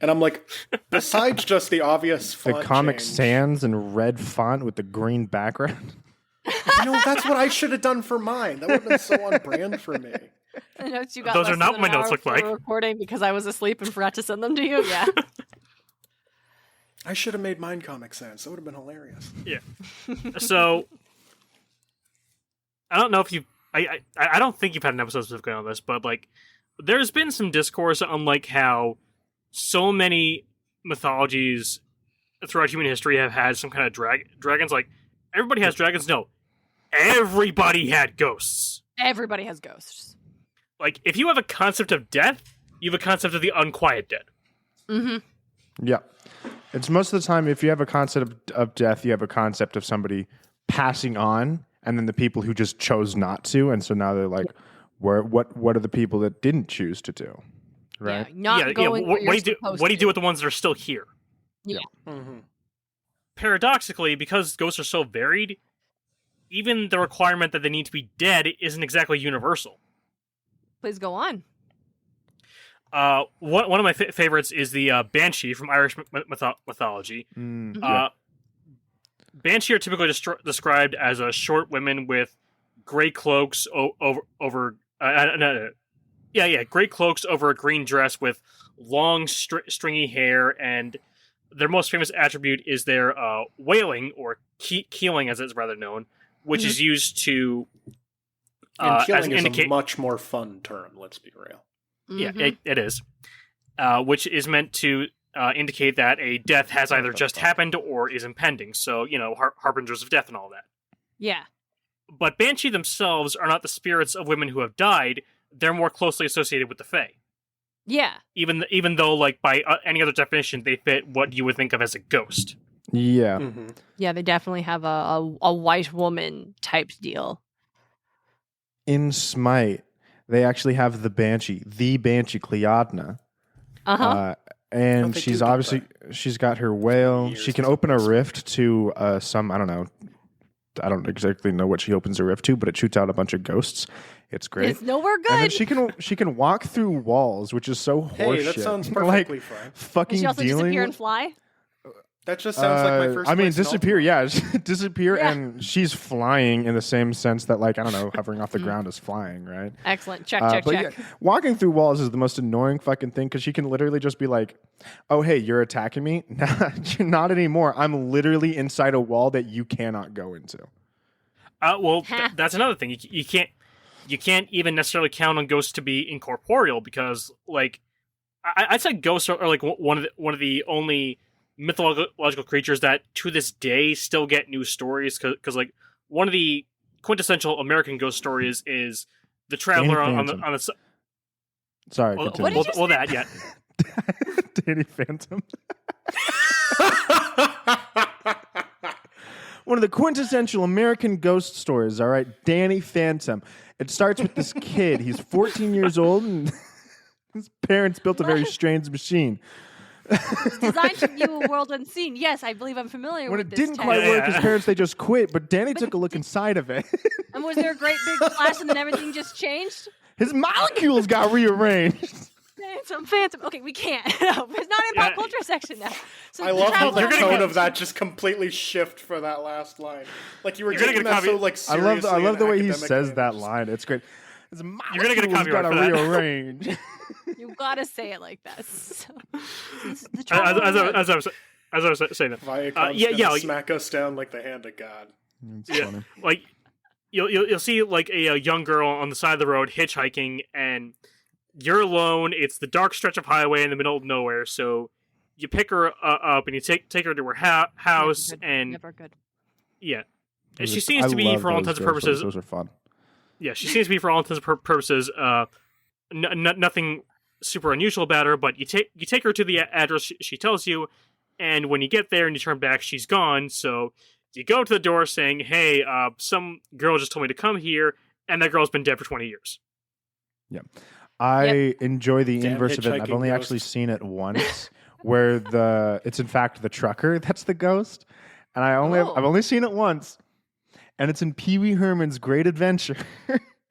And I'm like, besides just the obvious font The Comic change, Sans in red font with the green background. That's what I should have done for mine. That would have been so on brand for me. The notes you got Those less are not than what an my notes hour look before like. recording because I was asleep and forgot to send them to you. Yeah. I should have made mine Comic Sans. That would have been hilarious. Yeah. So, I don't know if you... I don't think you've had an episode specifically on this, but, like, there's been some discourse on, like, how so many mythologies throughout human history have had some kind of dragons. Like, everybody has dragons. No. Everybody had ghosts. Everybody has ghosts. Like, if you have a concept of death, you have a concept of the unquiet dead. Mm-hmm. Yeah. It's most of the time, if you have a concept of death, you have a concept of somebody passing on, and then the people who just chose not to, and so now they're like, what are the people that didn't choose to do? Right? Yeah, not going where What do you're you do with the ones that are still here? Yeah. Mm-hmm. Paradoxically, because ghosts are so varied, even the requirement that they need to be dead isn't exactly universal. Please go on. One of my favorites is the Banshee from Irish mythology. Banshee are typically described as short women with gray cloaks over gray cloaks over a green dress with long stringy hair, and their most famous attribute is their wailing, or keeling as it's rather known, which is used to And killing is indicate a much more fun term, let's be real. Yeah, it is. Which is meant to indicate that a death has either just happened or is impending. So, harbingers of death and all that. Yeah. But Banshee themselves are not the spirits of women who have died. They're more closely associated with the Fae. Yeah. Even though, like, by any other definition, they fit what you would think of as a ghost. Yeah. Mm-hmm. Yeah, they definitely have a white woman type deal. In Smite, they actually have the Banshee Cleodna. And they she's do obviously, she's got her whale. Years She can to open a rift to some, I don't exactly know what she opens a rift to, but it shoots out a bunch of ghosts. It's great. It's nowhere And then good. she can walk through walls, which is so horseshit. Hey, that sounds perfectly fine. Can Fucking she also dealing disappear with- and fly? That just sounds like my first. I mean, place in disappear. Ultimate. Yeah, disappear, Yeah. and she's flying in the same sense that, like, I don't know, hovering off the ground is flying, right? Excellent. Check. But yeah, walking through walls is the most annoying fucking thing because she can literally just be like, "Oh, hey, you're attacking me? Not anymore. I'm literally inside a wall that you cannot go into." That's another thing. You can't even necessarily count on ghosts to be incorporeal because, like, I'd say ghosts are like one of the only mythological creatures that to this day still get new stories because like one of the quintessential American ghost stories is the traveler on the Sorry, What continue. did you say? that, yeah. Danny Phantom. One of the quintessential American ghost stories, all right? Danny Phantom. It starts with this kid. He's 14 years old, and his parents built a very strange machine. It's designed to view a world unseen. Yes, I believe I'm familiar When with it this didn't tech. quite work, his Yeah. parents, they just quit, but Danny took a look inside of it. And was there a great big flash and then everything just changed? His molecules got rearranged. Phantom. Okay, we can't. No, it's not in pop culture section now. So I the love how the traveler- tone of that just completely shift for that last line. Like you were You're gonna taking get a that so copy- like I seriously. love the way he academically, says and that just- line. It's great. His You're gonna get a molecules copyright gotta for that. rearrange. You gotta say it like that. So, the As traveler- I was saying that. Viacom's yeah, gonna like- smack us down like the hand of God. It's funny. Like you'll see like a young girl on the side of the road hitchhiking, and you're alone. It's the dark stretch of highway in the middle of nowhere. So you pick her up and you take her to her house, Never good. and Never good. yeah, and Those she are- seems I to be love for all those intents and ghost stories. purposes. Those are fun. Yeah, she seems to be for all intents and purposes. Nothing super unusual about her, but you take her to the address she tells you, and when you get there and you turn back, she's gone. So you go to the door saying, "Hey, some girl just told me to come here," and that girl's been dead for 20 years. I enjoy the Damn inverse of it. And I've hitchhiking only ghost. actually seen it once, where it's in fact the trucker that's the ghost, and I've only seen it once, and it's in Pee Wee Herman's Great Adventure.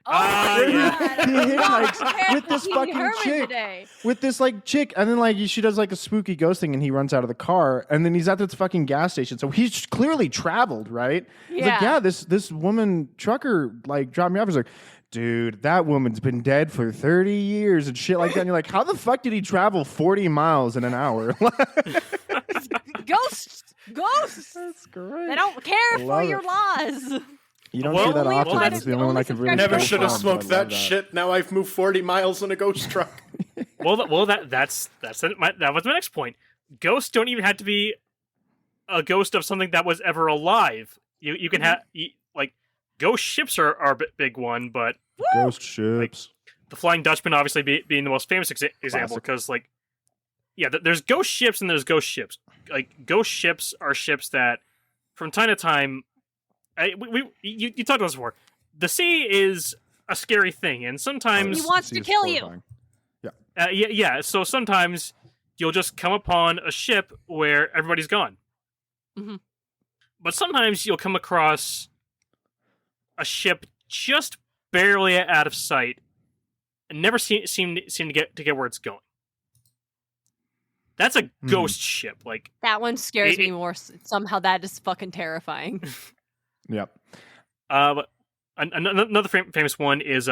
Oh Ah, my yeah. God. He I'm not hitchhikes prepared with for this Pee Wee fucking Herman chick. today. With this like chick, and then like she does like a spooky ghost thing, and he runs out of the car, and then he's at this fucking gas station. So he's clearly traveled, right? He's like, Yeah. yeah, this woman trucker like dropped me off. He's like, dude, that woman's been dead for 30 years and shit like that. And you're like, how the fuck did he travel 40 miles in an hour? Ghosts. That's great. They don't care for love your it. laws. You don't Well, see that only often. applied That's to- the only one only I could to really. fresh Never ghost should have from, smoked but I that love shit. Now I've moved 40 miles in a ghost truck. That was my next point. Ghosts don't even have to be a ghost of something that was ever alive. You can have like ghost ships are a big one, but Ghost ships. the Flying Dutchman obviously being the most famous example Classic. because like yeah, there's ghost ships and there's ghost ships. ghost ships are ships that, from time to time, you talked about this before. The sea is a scary thing, and sometimes He wants to kill you. Horrifying. yeah. So sometimes you'll just come upon a ship where everybody's gone. Mhm. But sometimes you'll come across a ship just barely out of sight and never seem to get where it's going. That's a ghost ship. Like, That one scares me more. Somehow that is fucking terrifying. Yep. but another famous one is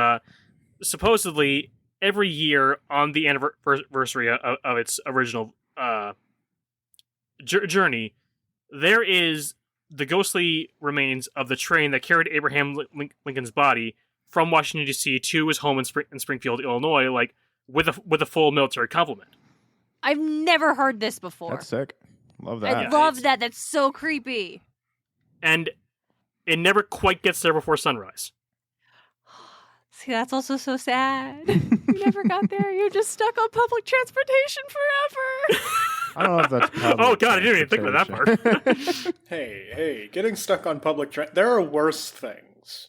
supposedly every year on the anniversary of its original journey, there is the ghostly remains of the train that carried Abraham Lincoln's body from Washington D.C. to his home in Springfield, Illinois, like with a full military complement. I've never heard this before. That's sick. Love that. I love that. That's so creepy. And it never quite gets there before sunrise. See, that's also so sad. You never got there. You're just stuck on public transportation forever. I don't know if that's public Oh, God, I didn't even think about that transportation. Hey, getting stuck on public there are worse things.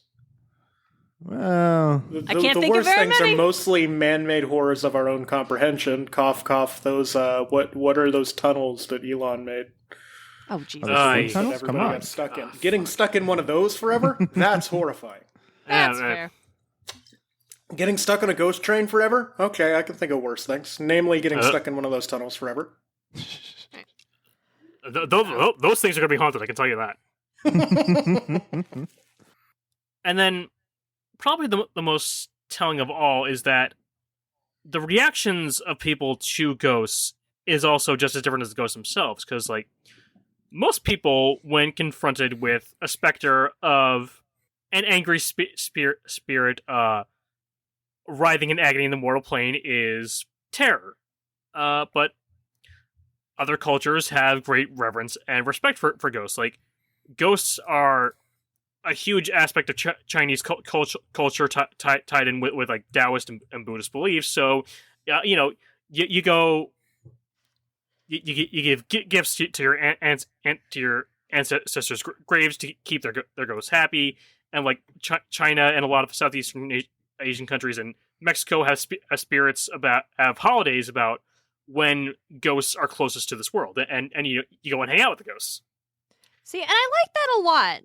Well, The I can't think of worst very things many. are mostly man-made horrors of our own comprehension. Cough, cough. Those what are those tunnels that Elon made? Oh, Jesus. Wind That tunnels? Come everybody on. got stuck in. Getting stuck in one of those forever? That's horrifying. That's Yeah, fair. Getting stuck on a ghost train forever? Okay, I can think of worse things. Namely, getting stuck in one of those tunnels forever. Those things are going to be haunted, I can tell you that. And then, probably the most telling of all is that the reactions of people to ghosts is also just as different as the ghosts themselves. Because, like, most people, when confronted with a specter of an angry spirit writhing in agony in the mortal plane, is terror. But other cultures have great reverence and respect for ghosts. Like, ghosts are a huge aspect of Chinese culture tied in with like Taoist and Buddhist beliefs. So, you go, you give gifts to your ancestors' graves to keep their ghosts happy, and like China and a lot of Southeastern Asian countries and Mexico have spirits have holidays about when ghosts are closest to this world, and you go and hang out with the ghosts. See, and I like that a lot.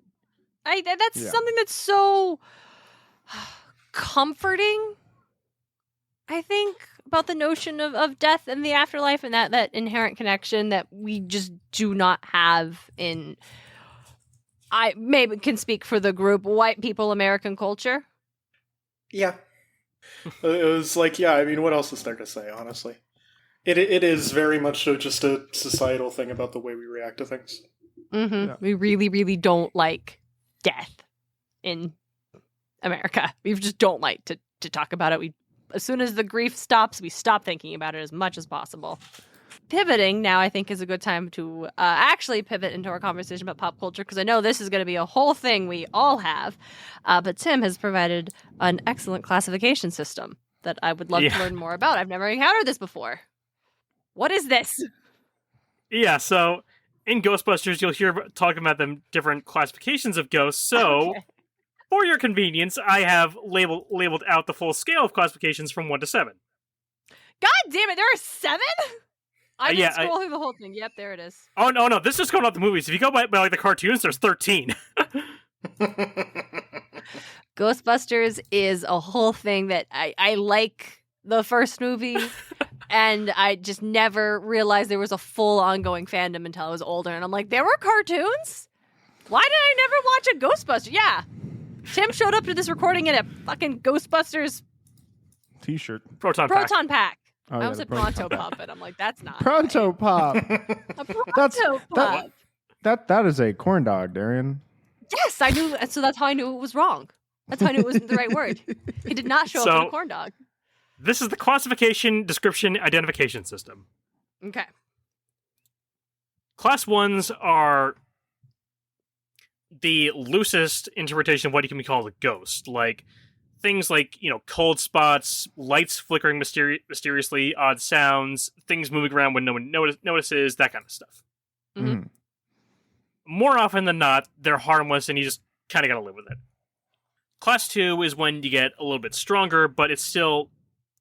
That's something that's so comforting, I think, about the notion of death and the afterlife and that inherent connection that we just do not have in, I maybe can speak for the group, white people, American culture. Yeah. It was like, yeah, I mean, what else is there to say, honestly? It is very much so just a societal thing about the way we react to things. Mm-hmm. Yeah. We really, really don't like death in America. We just don't like to talk about it. As soon as the grief stops, we stop thinking about it as much as possible. Pivoting now, I think, is a good time to actually pivot into our conversation about pop culture, because I know this is going to be a whole thing we all have. But Tim has provided an excellent classification system that I would love to learn more about. I've never encountered this before. What is this? Yeah, so in Ghostbusters, you'll hear talking about them different classifications of ghosts. So, for your convenience, I have labeled out the full scale of classifications from 1 to 7. God damn it, there are 7? I didn't yeah, scroll through the whole thing. Yep, there it is. Oh, no, this is just going off the movies. If you go by like the cartoons, there's 13. Ghostbusters is a whole thing that I like the first movie, and I just never realized there was a full ongoing fandom until I was older. And I'm like, there were cartoons? Why did I never watch a Ghostbuster? Yeah. Tim showed up to this recording in a fucking Ghostbusters T-shirt. Proton pack. Oh, I yeah, almost the said Proton Pronto Pack. Pop, but I'm like, that's not Pronto Pop. right. A Pronto Pop. That is a corn dog, Darien. Yes, I knew. So that's how I knew it was wrong. That's how I knew it wasn't the right word. He did not show up in a corn dog. This is the classification, description, identification system. Okay. Class 1s are the loosest interpretation of what you can be called a ghost. Like, things like, cold spots, lights flickering mysteriously, odd sounds, things moving around when no one notices, that kind of stuff. Mhm. More often than not, they're harmless and you just kind of got to live with it. Class 2 is when you get a little bit stronger, but it's still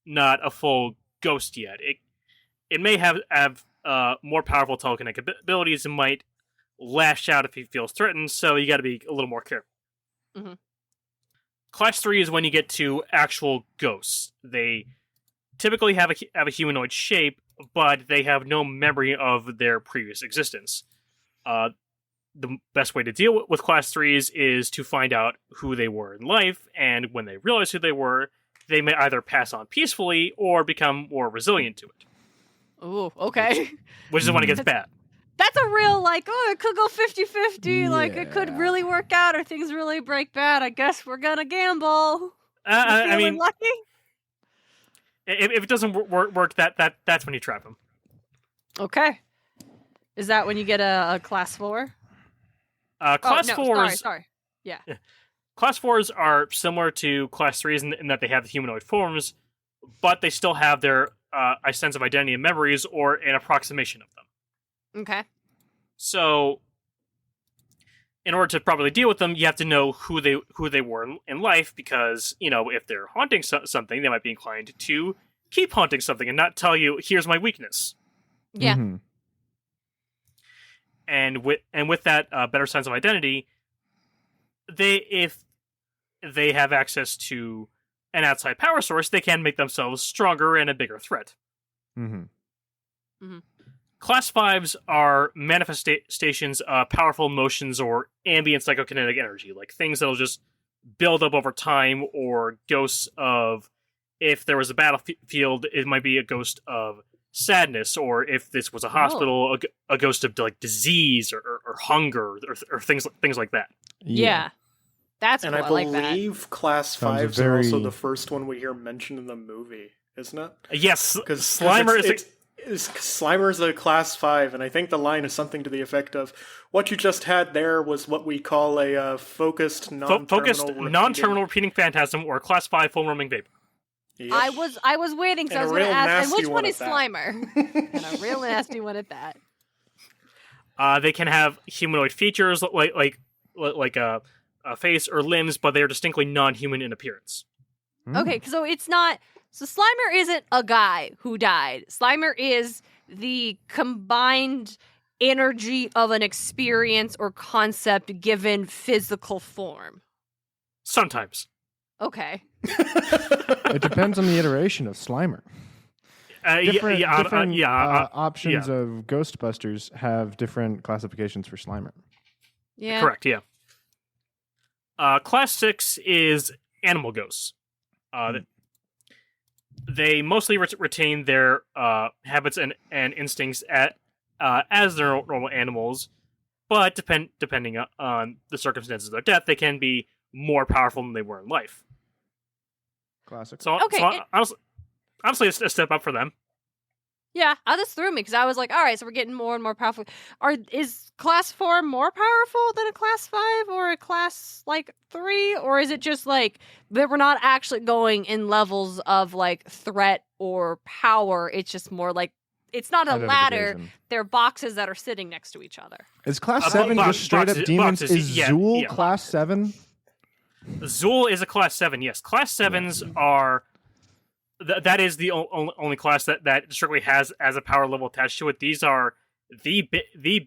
not a full ghost yet. It may have more powerful telekinetic abilities and might lash out if he feels threatened, so you got to be a little more careful. Mhm. Class 3 is when you get to actual ghosts. They typically have a humanoid shape, but they have no memory of their previous existence. The best way to deal with Class 3s is to find out who they were in life, and when they realize who they were, they may either pass on peacefully or become more resilient to it. Ooh, okay. Which is when it gets bad. That's a real, like, oh, it could go 50-50. Like, it could Yeah. really work out or things really break bad. I guess we're gonna gamble. I Feeling mean, lucky? if it doesn't work, that's when you trap him. Okay. Is that when you get a class 4? Class no, 4s. Sorry. Yeah. Class 4s are similar to Class 3s in that they have the humanoid forms, but they still have their a sense of identity and memories or an approximation of them. Okay. So, in order to properly deal with them, you have to know who they were in life, because, if they're haunting something, they might be inclined to keep haunting something and not tell you, here's my weakness. Yeah. Mhm. And with that better sense of identity, if they have access to an outside power source, they can make themselves stronger and a bigger threat. Mhm. Class 5s are manifestations of powerful emotions or ambient psychokinetic energy, like things that'll just build up over time, or ghosts of, if there was a battlefield, it might be a ghost of sadness, or if this was a hospital, a ghost of like disease or hunger or things like that. Yeah. That's And cool. I like that. believe Class Sounds 5s are also very- the first one we hear mentioned in the movie, isn't it? Yes, Because Slimer Slimer's a Class 5, and I think the line is something to the effect of, "What you just had there was what we call a focused, non-terminal repeating phantasm, or Class 5 full roaming vapor." Yep. I was waiting, so And I was a going to real ask, and nasty which one one at is that. Slimer? And a real nasty one at that. They can have humanoid features like a face or limbs, but they are distinctly non-human in appearance. Okay, so it's not. So Slimer isn't a guy who died. Slimer is the combined energy of an experience or concept given physical form. Sometimes. Okay. It depends on the iteration of Slimer. Different options of Ghostbusters have different classifications for Slimer. Yeah. Correct, yeah. Class 6 is animal ghosts. They mostly retain their habits and instincts as their normal animals, but depending on the circumstances of their death, they can be more powerful than they were in life. Classic. So, Okay, honestly, it's a step up for them. Yeah, this threw me because I was like, all right, so we're getting more and more powerful. Is class 4 more powerful than a class 5 or a class, 3? Or is it just, that we're not actually going in levels of, threat or power? It's just more it's not a ladder. Identification. They're boxes that are sitting next to each other. Is Class 7 just straight up demons? Is Zool Class 7? Zool is a Class 7, yes. Class 7s are... that is the only class that strictly has as a power level attached to it. These are the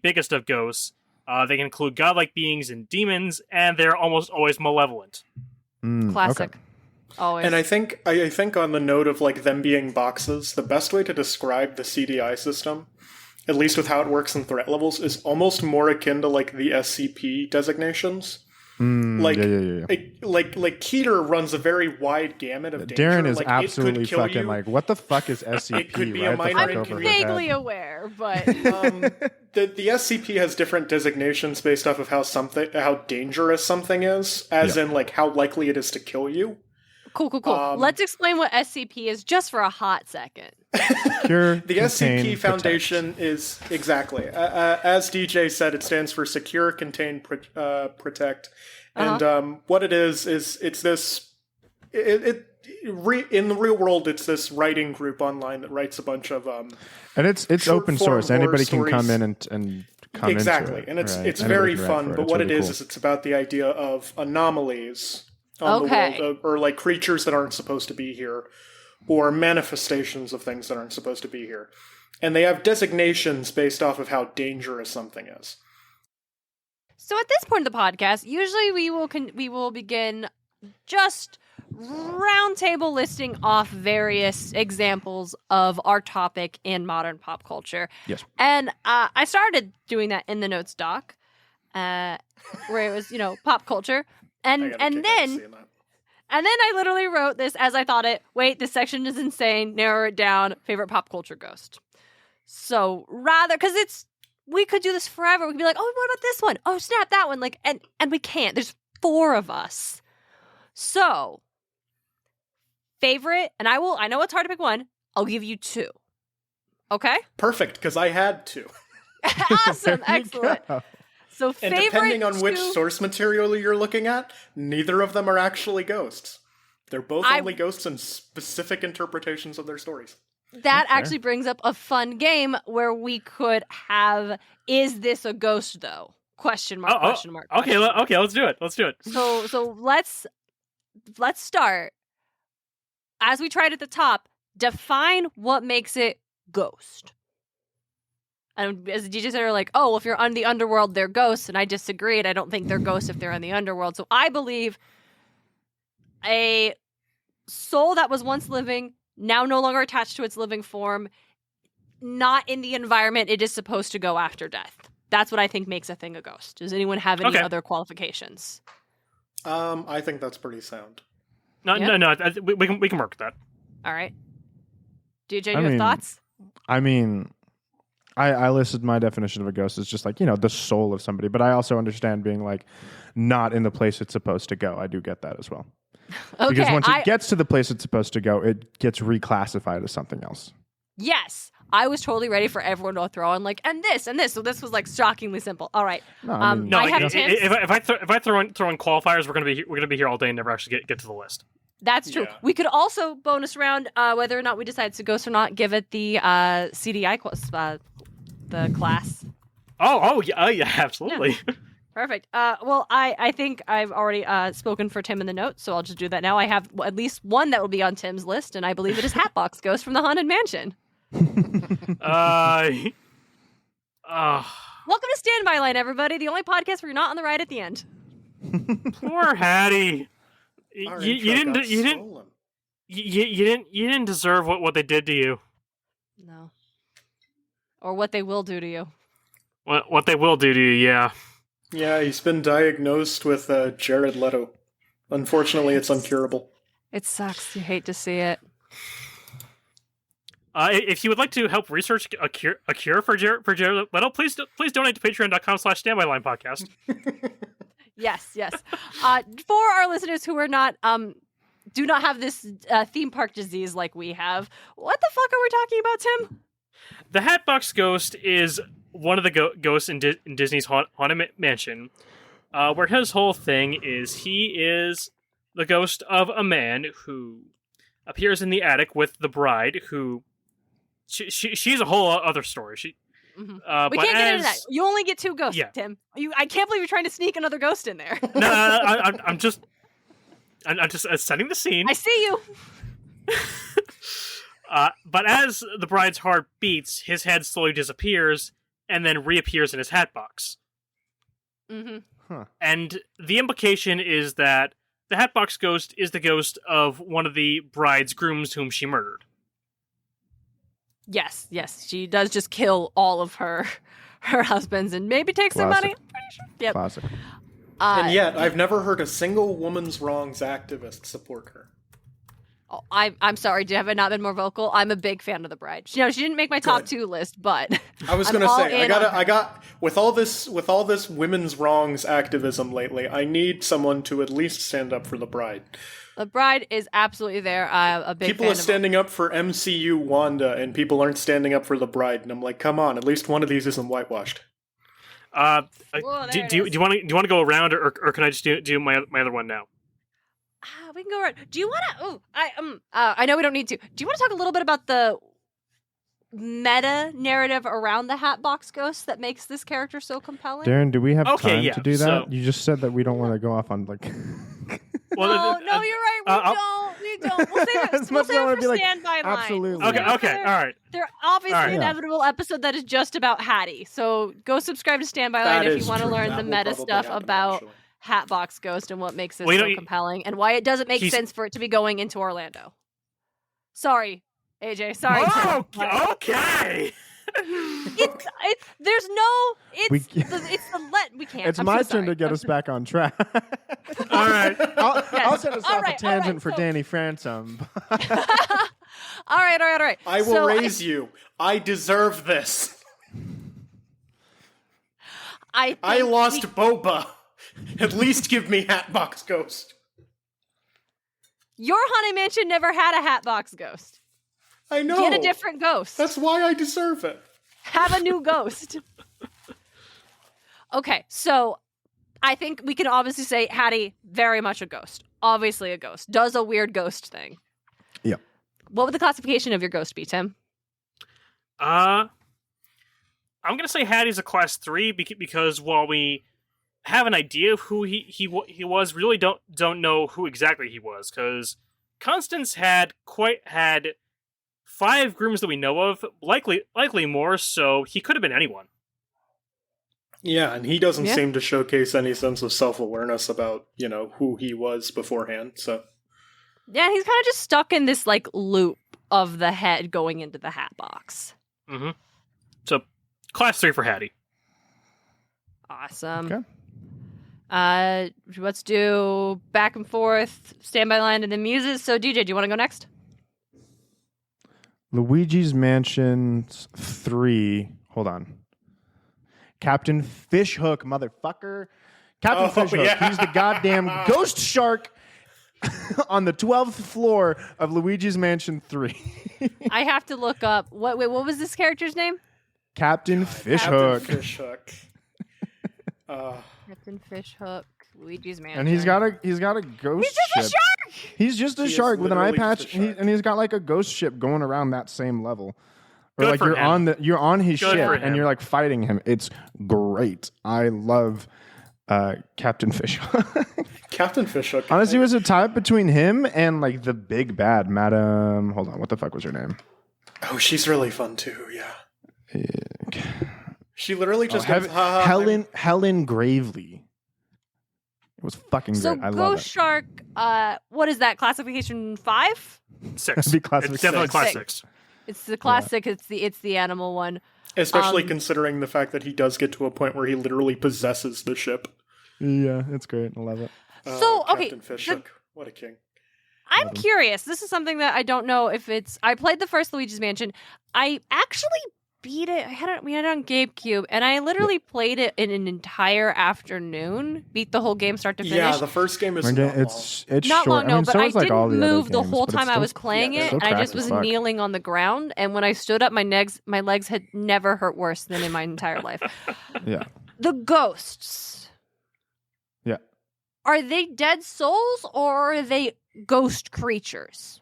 biggest of ghosts. They can include godlike beings and demons, and they're almost always malevolent. Classic. Okay. Always. And I think on the note of them being boxes, the best way to describe the CDI system, at least with how it works in threat levels, is almost more akin to the SCP designations. Yeah. Keter runs a very wide gamut of danger. Darren is it absolutely could kill fucking you. what the fuck is SCP? It could be a right the minor fuck I'm over her vaguely head. aware, but The SCP has different designations based off of how dangerous something is, as in how likely it is to kill you. cool. Let's explain what SCP is just for a hot second. Cure, The contain, SCP Foundation is exactly as DJ said. It stands for Secure, Contain, Protect, and what it is it's this. In the real world, it's this writing group online that writes a bunch of and it's open short-form source. Anybody horror can come stories. in and come exactly, into it. and it's right? it's And very interact fun. for But It's what really it is cool. is it's about the idea of anomalies on Okay. the world, or like creatures that aren't supposed to be here, or manifestations of things that aren't supposed to be here, and they have designations based off of how dangerous something is. So at this point of the podcast, usually we will begin just roundtable listing off various examples of our topic in modern pop culture. Yes. And I started doing that in the notes doc, where it was pop culture, I and got a and kick out of then seeing that. and then I literally wrote this as I thought it. Wait, this section is insane. Narrow it down. Favorite pop culture ghost. So rather, because we could do this forever. We could be like, oh, what about this one? Oh, snap, that one. Like, and we can't. There's 4 of us. So favorite, and I know it's hard to pick one. I'll give you 2. Okay. Perfect, because I had to. Awesome, There you excellent. go. So And favorite. depending on which 2 source material you're looking at, neither of them are actually ghosts. They're both only ghosts and specific interpretations of their stories. That Okay. actually brings up a fun game where we could have, is this a ghost though? Question mark, question mark. Okay, question mark. okay, let's do it. Let's do it. So let's start. As we tried at the top, define what makes it ghost. And as the DJ said, like, oh, well, if you're on the underworld, they're ghosts. And I disagreed. I don't think they're ghosts if they're in the underworld. So I believe a soul that was once living, now no longer attached to its living form, not in the environment it is supposed to go after death. That's what I think makes a thing a ghost. Does anyone have any Okay. other qualifications? I think that's pretty sound. No, Yeah? no. We can work with that. All right. DJ, I you have mean, thoughts? I mean, I listed my definition of a ghost as just like, the soul of somebody, but I also understand being like not in the place it's supposed to go. I do get that as well. Okay. Because once it gets to the place it's supposed to go, it gets reclassified as something else. Yes. I was totally ready for everyone to throw in like, and this. So this was like shockingly simple. All right. No, I mean, No, I like, have Tim's. if I throw in qualifiers, we're gonna be here all day and never actually get to the list. That's true. Yeah. We could also bonus round whether or not we decide to ghost or not. Give it the CDI the class. Oh yeah, absolutely. Perfect. Well, I think I've already spoken for Tim in the notes, so I'll just do that now. I have at least one that will be on Tim's list, and I believe it is Hatbox Ghost from the Haunted Mansion. uh, Welcome to Standby Line, everybody. The only podcast where you're not on the ride at the end. Poor Hattie. Our You intro got didn't stolen. you didn't deserve what they did to you. No. Or what they will do to you. What they will do to you, yeah. Yeah, he's been diagnosed with Jared Leto. Unfortunately, it's uncurable. It sucks. You hate to see it. If you would like to help research a cure for Jared Leto, please donate to patreon.com/standbylinepodcast. Yes. For our listeners who are not do not have this theme park disease like we have, what the fuck are we talking about, Tim? The Hatbox Ghost is one of the ghosts in Disney's Haunted Mansion, where his whole thing is he is the ghost of a man who appears in the attic with the bride, who she's a whole other story. We But can't get into that. You only get 2 ghosts, Yeah. Tim. I can't believe you're trying to sneak another ghost in there. No, I'm just setting the scene. I see you. But as the bride's heart beats, his head slowly disappears and then reappears in his hat box. Mm-hmm. And the implication is that the Hatbox Ghost is the ghost of one of the bride's grooms whom she murdered. Yes. She does just kill all of her husbands and maybe take some money. Classic. I'm pretty sure. Yep. Classic. And yet, I've never heard a single woman's wrongs activist support her. Oh, I'm sorry. Have I not been more vocal? I'm a big fan of the bride. She didn't make my top Good. 2 list, but I was I'm gonna all say, in on her. I got with all this women's wrongs activism lately. I need someone to at least stand up for the bride. The bride is absolutely there. I'm a big People fan are standing up for MCU Wanda, and people aren't standing up for the bride. And I'm like, come on, at least one of these isn't whitewashed. Whoa, Do there it you is. want to go around, or can I just do my other one now? We can go around. Do you want to? I know we don't need to. Do you want to talk a little bit about the meta narrative around the Hatbox Ghost that makes this character so compelling? Darren, do we have time yeah, to do that? so- You just said that we don't want to go off on like. No, you're right. We don't. We'll save it. As We'll much as I save it wanna for be like, standby line. absolutely. Okay, all right. They're obviously All right. inevitable episode that is just about Hattie. So go subscribe to Standby Line That if is you want to true. learn That the will meta probably stuff happen about eventually. Hatbox Ghost and what makes it Well, you so know, compelling and why it doesn't make he's- sense for it to be going into Orlando. Sorry, AJ. Sorry. Oh, But okay. it's there's no We- we can't. It's I'm my so turn sorry. to get us back on track. All right. I'll set us All off right, a tangent all right, for so- Danny Fransom. all right. I will So raise you. I deserve this. I I lost Boba. At least give me Hatbox Ghost. Your Haunted Mansion never had a Hatbox Ghost. I know. Get a different ghost. That's why I deserve it. Have a new ghost. Okay, so I think we can obviously say Hattie, very much a ghost. Obviously a ghost. Does a weird ghost thing. Yep. What would the classification of your ghost be, Tim? I'm gonna say Hattie's a class 3 because while we have an idea of who he was, really don't know who exactly he was. Because Constance had 5 grooms that we know of, likely more. So he could have been anyone. Yeah, and he doesn't Yeah. seem to showcase any sense of self-awareness about, who he was beforehand, so... Yeah, he's kind of just stuck in this like loop of the head going into the hat box. Mm-hmm. So class 3 for Hattie. Awesome. Let's do back and forth, Standby Line, and then muses. So DJ, do you want to go next? Luigi's Mansion 3. Hold on. Captain Fishhook, motherfucker. Captain Fishhook. yeah. He's the goddamn ghost shark on the 12th floor of Luigi's Mansion 3. I have to look up what was this character's name? Captain Fishhook. Captain Fishhook. Captain Fishhook, Luigi's Mansion. And he's got a ghost He's just a ship. shark! He's just a He is shark with an eye literally patch, just a shark. and he's got like a ghost ship going around that same level. Or Good like for him. you're on his Good ship for and him. you're like fighting him. It's great. I love Captain Fishhook. Captain Fishhook. Honestly, it was a tie between him and like the big bad Madam. Hold on, what the fuck was her name? Oh, she's really fun too, yeah. She literally just Oh, goes, ha, ha, Helen Gravely. It was fucking So great. I love Ghost it. Shark, what is that? Classification 5? 6. Be class It's 6. definitely class 6. 6. It's the classic. It's the animal one. Especially considering the fact that he does get to a point where he literally possesses the ship. Yeah, it's great. I love it. So, okay, Captain Fishhook. What a king. I'm curious. This is something that I don't know if it's. I played the first Luigi's Mansion. I actually beat it. We had it on GameCube, and I literally played it in an entire afternoon. Beat the whole game start to finish. Yeah, the first game is not It's Not short. long, no, I mean, but so I is, like, all didn't the other move the games, whole but it's time I still- was playing yeah, it, still and I cracked just as was fuck. kneeling on the ground. And when I stood up, my legs had never hurt worse than in my entire life. Yeah. The ghosts. Yeah. Are they dead souls or are they ghost creatures?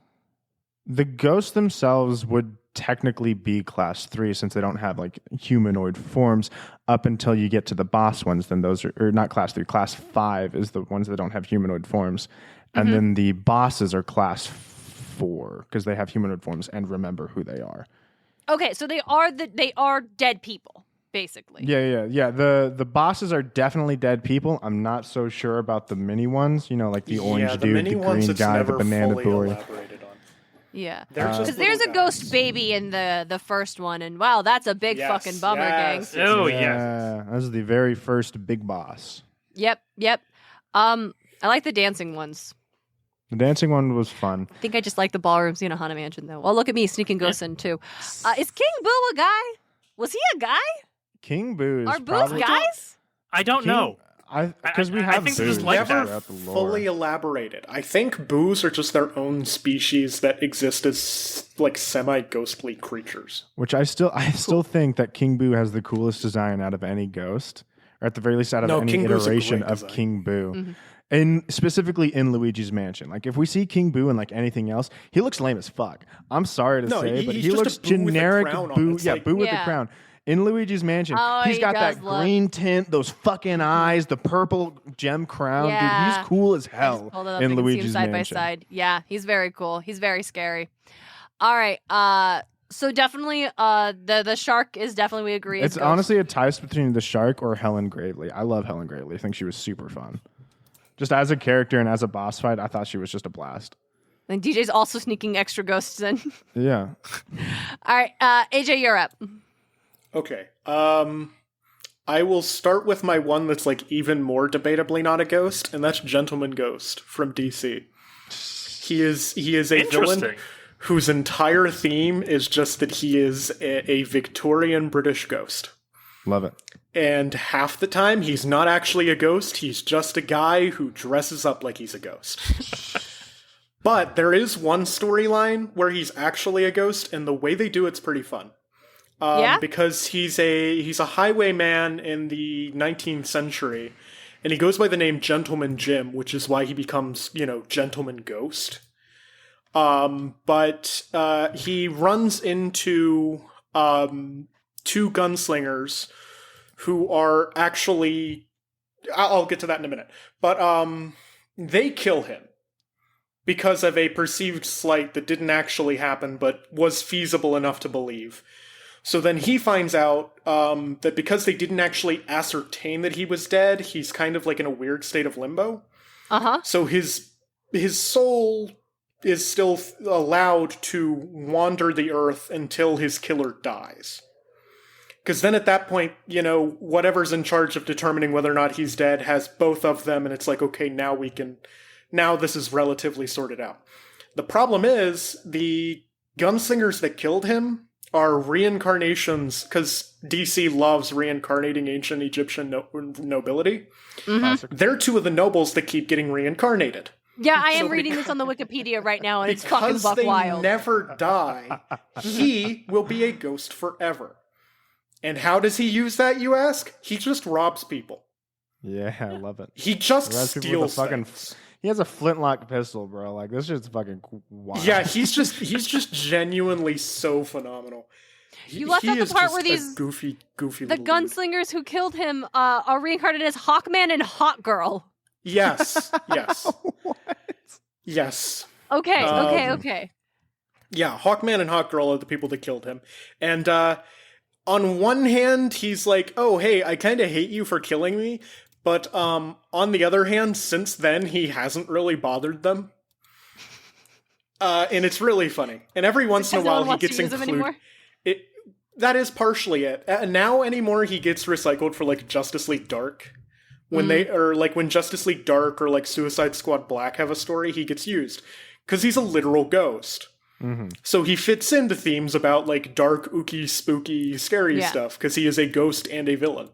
The ghosts themselves would technically be class 3 since they don't have like humanoid forms up until you get to the boss ones. Then those are or not class 3. Class 5 is the ones that don't have humanoid forms. And then the bosses are class 4 because they have humanoid forms and remember who they are. Okay, so they are dead people, basically. Yeah. The bosses are definitely dead people. I'm not so sure about the mini ones, like the orange the dude, mini the ones, green it's guy, the never banana fully boy. elaborated on. Yeah. They're just Because there's a little ghost guys. baby in the first one, and wow, that's a big Yes, fucking bummer, yes, gang. yes. Oh, Yeah, that was the very first big boss. Yep. I like the dancing ones. The dancing one was fun. I think I just like the ballroom scene of Haunted Mansion, though. Well, look at me sneaking ghosts in, too. Is King Boo a guy? Was he a guy? King Boo is Are Boos probably guys? I don't know. because we I have think Boos this is like Never throughout the lore. fully elaborated. I think boos are just their own species that exist as like semi-ghostly creatures. Which I still think that King Boo has the coolest design out of any ghost, or at the very least out of No, any King Boo's a iteration great of design. King Boo. And specifically in Luigi's Mansion. Like, if we see King Boo and like anything else, he looks lame as fuck. I'm sorry to say, but he's he just a looks Boo with a generic crown on. Boo. It's Yeah, like- Boo with the Yeah. crown. In Luigi's Mansion, Oh, he's he got does that look- green tint, those fucking eyes, the purple gem crown. Dude, Yeah. he's cool as I just hell pulled it up in so you can see him Luigi's side Mansion. by side. Yeah, he's very cool. He's very scary. All right. So definitely, the shark is definitely, we agree. It's is Ghost. honestly a tie between the shark or Helen Gravely. I love Helen Gravely. I think she was super fun. Just as a character and as a boss fight, I thought she was just a blast. And DJ's also sneaking extra ghosts in. Yeah. All right, AJ, you're up. Okay. I will start with my one that's like even more debatably not a ghost, and that's Gentleman Ghost from DC. He is a villain Interesting. whose entire theme is just that he is a Victorian British ghost. Love it. And half the time, he's not actually a ghost. He's just a guy who dresses up like he's a ghost. But there is one storyline where he's actually a ghost, and the way they do it's pretty fun. Yeah? Because he's a highwayman in the 19th century, and he goes by the name Gentleman Jim, which is why he becomes, Gentleman Ghost. But he runs into two gunslingers who are actually... I'll get to that in a minute. But they kill him because of a perceived slight that didn't actually happen, but was feasible enough to believe. So then he finds out that because they didn't actually ascertain that he was dead, he's kind of like in a weird state of limbo. Uh-huh. So his soul is still allowed to wander the earth until his killer dies. Because then at that point, whatever's in charge of determining whether or not he's dead has both of them, and it's like, okay, now this is relatively sorted out. The problem is, the gunslingers that killed him are reincarnations, because DC loves reincarnating ancient Egyptian nobility. Mm-hmm. They're two of the nobles that keep getting reincarnated. Yeah, I am So reading this on the Wikipedia right now, and it's Because fucking buck they wild. never die, he will be a ghost forever. And how does he use that, you ask? He just robs people. Yeah, I love it. He just Arrest people with steals a fucking things. He has a flintlock pistol, bro. Like, this shit's fucking wild. Yeah, he's just genuinely so phenomenal. You left out the is part just where a these- goofy The little dude. gunslingers who killed him are reincarnated as Hawkman and Hawkgirl. Yes, yes, What? yes. Okay, Um, okay. Yeah, Hawkman and Hawkgirl are the people that killed him. And on one hand, he's like, oh, hey, I kind of hate you for killing me. But on the other hand, since then, he hasn't really bothered them. And it's really funny. And every once in a Because no while, one he wants to gets use them included. anymore? That is partially it. Now anymore, he gets recycled for like Justice League Dark. When when Justice League Dark or like Suicide Squad Black have a story, he gets used. Because he's a literal ghost. Mm-hmm. So he fits into themes about like dark, ooky, spooky, scary Yeah. stuff, because he is a ghost and a villain.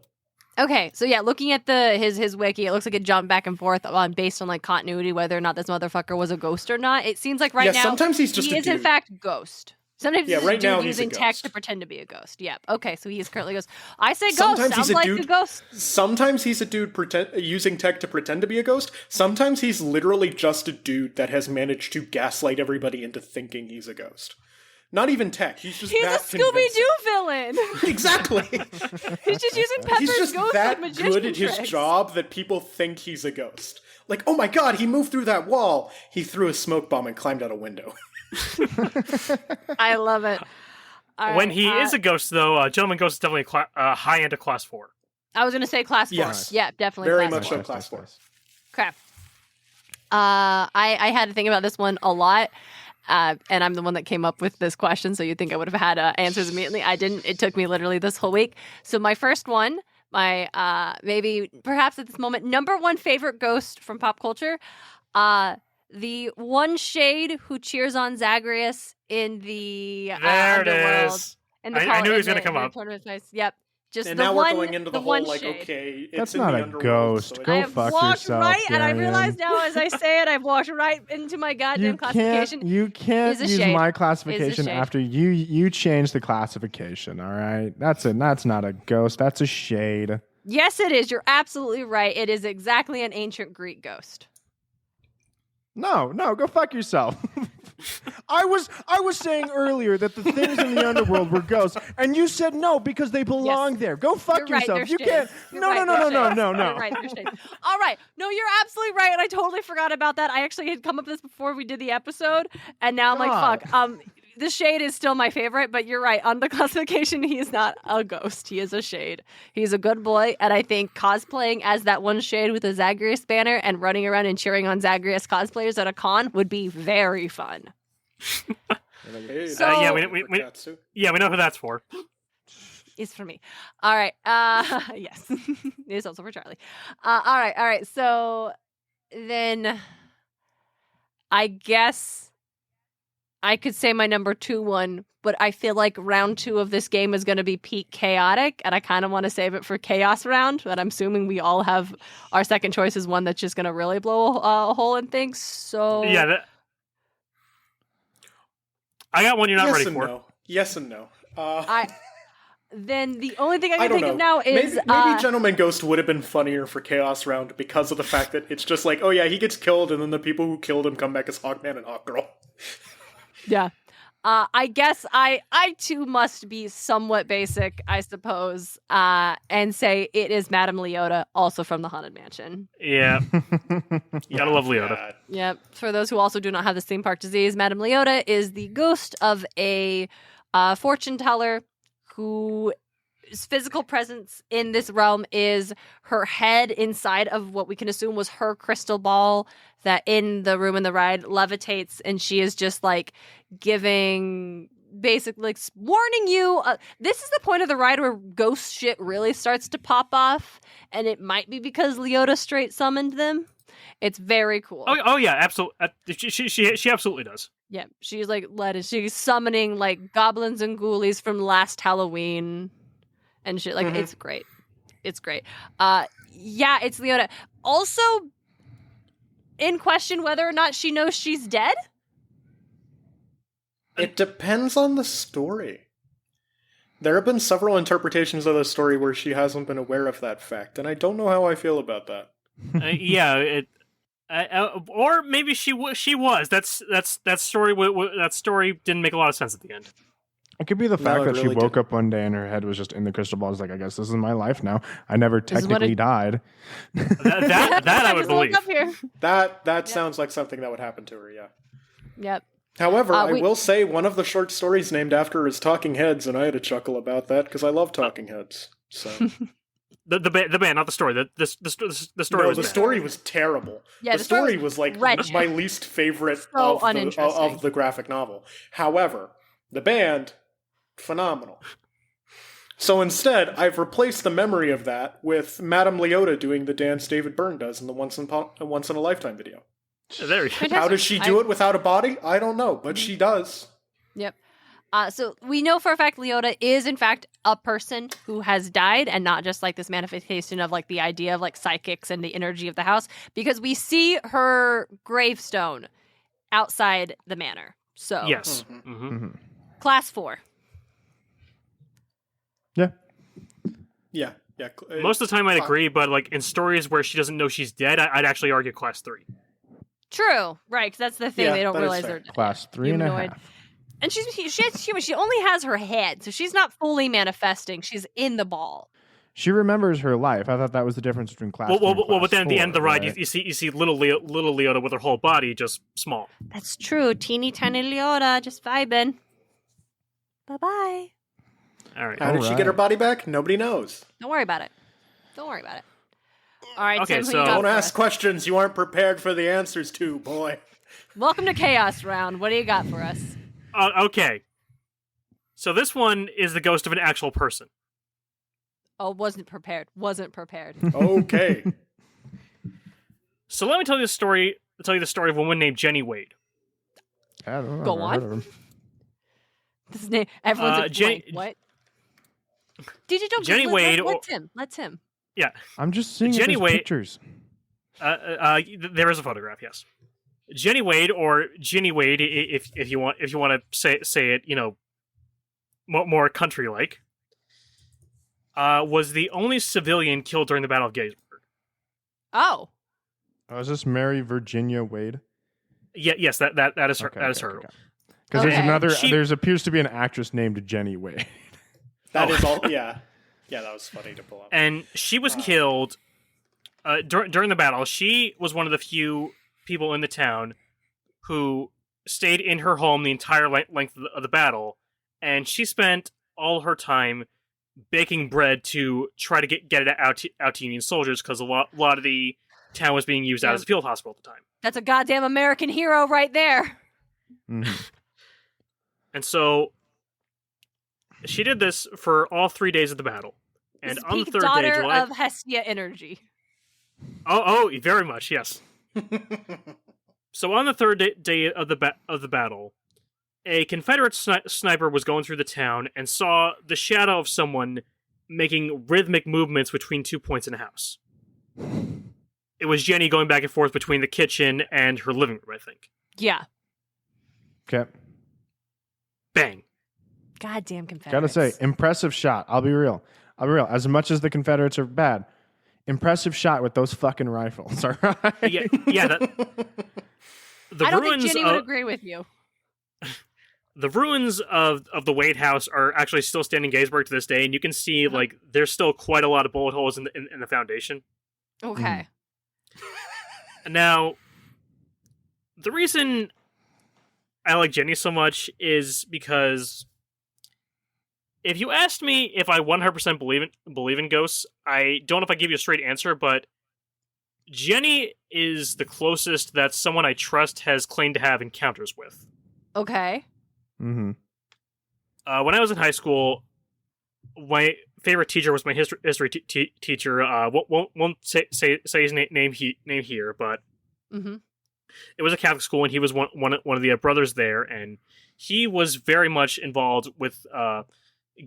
Okay, so yeah, looking at his wiki, it looks like it jumped back and forth based on like continuity, whether or not this motherfucker was a ghost or not. It seems like right now sometimes he's just he a is dude. in fact ghost. Sometimes Yeah, he's right a dude now he's a using tech ghost. to pretend to be a ghost. Yep. Okay, so he is currently a ghost. I say ghost. Sometimes Sounds he's a like dude- a ghost. Sometimes he's a dude using tech to pretend to be a ghost. Sometimes he's literally just a dude that has managed to gaslight everybody into thinking he's a ghost. Not even tech. He's just He's a that Scooby Doo villain. Exactly. He's just using Pepper's He's just ghost that like magician good at his tricks. job that people think he's a ghost. Like, oh my god, he moved through that wall. He threw a smoke bomb and climbed out a window. I love it. All When right, he is a ghost, though, Gentleman Ghost is definitely high end of class 4. I was gonna say class 4. Yes. Yeah, definitely. Very class much 4. so. Class 4. Okay. I had to think about this one a lot. And I'm the one that came up with this question, so you'd think I would have had answers immediately. I didn't. It took me literally this whole week. So my first one, maybe perhaps at this moment, number one favorite ghost from pop culture, the one shade who cheers on Zagreus in the There it underworld. is. In the I knew he was in going to the- come in the up. tournament place. Yep. Just And the now one, we're going into the whole, one like, shade. okay, That's it's in not the a underworld. ghost. So Go I have fuck walked yourself, right, and I Darien. realize now as I say it, I've walked right into my goddamn classification. You can't Is a use shade. my Is a classification shade. after you changed the classification. All right, that's not a ghost. That's a shade. Yes, it is. You're absolutely right. It is exactly an ancient Greek ghost. No, go fuck yourself. I was saying earlier that the things in the underworld were ghosts, and you said no because they belong there. Go fuck You're yourself. right, You they're can't. shades. You're No. You're right, they're shades. All right. No, you're absolutely right, and I totally forgot about that. I actually had come up with this before we did the episode, and now I'm like, fuck. The shade is still my favorite, but you're right. On the classification, he is not a ghost. He is a shade. He's a good boy, and I think cosplaying as that one shade with a Zagreus banner and running around and cheering on Zagreus cosplayers at a con would be very fun. So, yeah, we know who that's for. It's for me. All right. Yes. It is also for Charlie. All right. So then I guess I could say my number 2 one, but I feel like round 2 of this game is going to be peak chaotic, and I kind of want to save it for chaos round, but I'm assuming we all have our second choice is one that's just going to really blow a hole in things. So yeah, I got one you're not ready for. No. Yes and no. Then the only thing I can think know. of now is maybe Gentleman Ghost would have been funnier for Chaos Round because of the fact that it's just like, oh yeah, he gets killed, and then the people who killed him come back as Hawkman and Hawkgirl. Yeah. I guess I too must be somewhat basic, I suppose, and say it is Madame Leota, also from the Haunted Mansion. Yeah. You gotta love Leota. God. Yep. For those who also do not have the theme park disease, Madame Leota is the ghost of a fortune teller whose physical presence in this realm is her head inside of what we can assume was her crystal ball that in the room in the ride levitates, and she is just like giving basically like warning you this is the point of the ride where ghost shit really starts to pop off, and it might be because Leota straight summoned them. It's very cool. Oh yeah, absolutely. She absolutely does. Yeah, she's like she's summoning like goblins and ghoulies from last Halloween and shit. Like it's great. It's great. Yeah, it's Leota. Also in question whether or not she knows she's dead. It depends on the story. There have been several interpretations of the story where she hasn't been aware of that fact, and I don't know how I feel about that. Yeah, or maybe she was. That story didn't make a lot of sense at the end. It could be the fact it that she really woke didn't. up one day and her head was just in the crystal ball. It's like, I guess this is my life now. I never technically died. That I would just woke believe. up here. That sounds like something that would happen to her, yeah. Yep. However, I will say one of the short stories named after her is Talking Heads, and I had a chuckle about that because I love Talking Heads. So The band, not the story. The story no, was the bad. story was terrible. Yeah, the story was like wretched. my least favorite So of uninteresting. the graphic novel. However, the band, phenomenal. So instead, I've replaced the memory of that with Madame Leota doing the dance David Byrne does in the Once in a Lifetime video. There you go. Fantastic. How does she do it without a body? I don't know, but she does. Yep. So we know for a fact Leota is in fact a person who has died, and not just like this manifestation of like the idea of like psychics and the energy of the house, because we see her gravestone outside the manor. So Yes. class 4. Yeah. Yeah. Most of the time I'd agree, but like in stories where she doesn't know she's dead, I'd actually argue class 3. True, right? Because that's the thing, Yeah, they don't that is realize fair. they're Class 3.5. humanoid. And she's human. She only has her head, so she's not fully manifesting. She's in the ball. She remembers her life. I thought that was the difference between class. Well, 3 and class but then at the end of the 4, ride, right? you see little Leota with her whole body just small. That's true. Teeny tiny Leota just vibing. Bye bye. All right. How did she get her body back? Nobody knows. Don't worry about it. Don't worry about it. All right, Okay, Tim, who so- you got Don't for ask us? questions you aren't prepared for the answers to, boy. Welcome to Chaos Round. What do you got for us? Okay. So this one is the ghost of an actual person. Oh, wasn't prepared. Okay. So let me tell you the story. Of a woman named Jenny Wade. I don't know. Go I've on. heard of him. This name, everyone's like, Jenny- what? DJ Joe, Jenny Wade Let's him. Yeah. I'm just seeing Jenny his Wade- pictures. There is a photograph. Yes. Jenny Wade or Ginny Wade, if you want to say it, more country like. was the only civilian killed during the Battle of Gettysburg. Oh. Oh, is this Mary Virginia Wade? Yes, that is her. That is her. Because there's Okay. another. There appears to be an actress named Jenny Wade. That is all. Yeah, that was funny to pull up. And she was killed during the battle. She was one of the few people in the town who stayed in her home the entire length of the battle, and she spent all her time baking bread to try to get it out to Union soldiers, because a lot of the town was being used out as a field hospital at the time. That's a goddamn American hero right there. Mm-hmm. And so she did this for all 3 days of the battle. And This on the peak third daughter day, July... of Hestia energy. Oh, very much, yes. So on the third day of the battle, a Confederate sniper was going through the town and saw the shadow of someone making rhythmic movements between 2 points in a house. It was Jenny going back and forth between the kitchen and her living room, I think. Yeah. Okay. Bang. Goddamn Confederates. Gotta say, impressive shot. I'll be real. As much as the Confederates are bad, impressive shot with those fucking rifles. All right. Yeah. I don't think Jenny would agree with you. The ruins of the Wade House are actually still standing in Gettysburg to this day, and you can see there's still quite a lot of bullet holes in the foundation. Okay. Now, the reason I like Jenny so much is because if you asked me if I 100% believe in ghosts, I don't know if I give you a straight answer, but Jenny is the closest that someone I trust has claimed to have encounters with. Okay. Mm-hmm. When I was in high school, my favorite teacher was my history teacher. Won't say his name here, but it was a Catholic school, and he was one of the brothers there, and he was very much involved with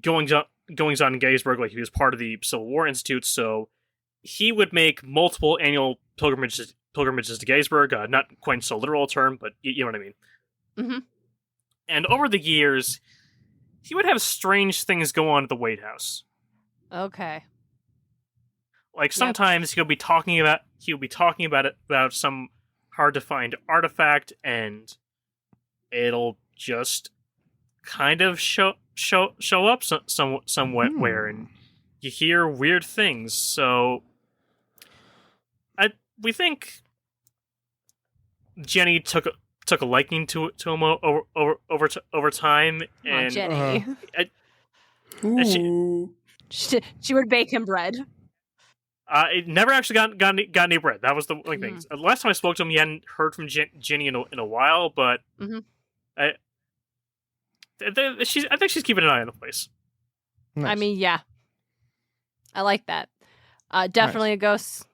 goings on in Gettysburg. Like, he was part of the Civil War Institute, so he would make multiple annual pilgrimages to Gettysburg. Not quite so literal a term, but you know what I mean. Mm-hmm. And over the years, he would have strange things go on at the Wade House. Okay. Like, sometimes he'll be talking about some hard to find artifact, and it'll just kind of show up somewhere, and you hear weird things. So we think Jenny took a liking to him over time, and Jenny. She would bake him bread. It never actually got any bread. That was the thing. Last time I spoke to him, he hadn't heard from Jenny in a while, but I think she's keeping an eye on the place. Nice. I mean, yeah. I like that. Definitely a ghost.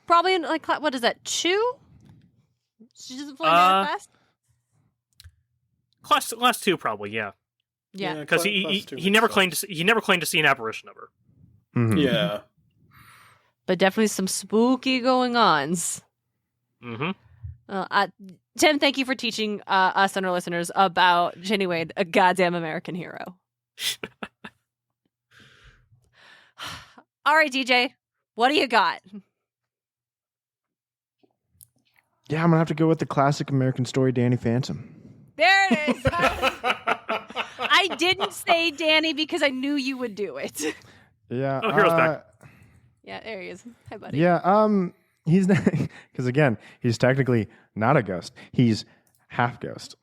Probably in, like, what is that, 2? She doesn't fly that fast? Class 2, probably, yeah. Yeah. Because he never claimed to see an apparition of her. Mm-hmm. Yeah. But definitely some spooky going-ons. Mm-hmm. Tim, thank you for teaching us and our listeners about Jenny Wade, a goddamn American hero. All right, DJ, what do you got? Yeah, I'm gonna have to go with the classic American story, Danny Phantom. There it is. I didn't say Danny because I knew you would do it. Yeah. Oh, Hero's back. Yeah, there he is. Hi, buddy. Yeah. He's because again, he's technically not a ghost. He's half ghost.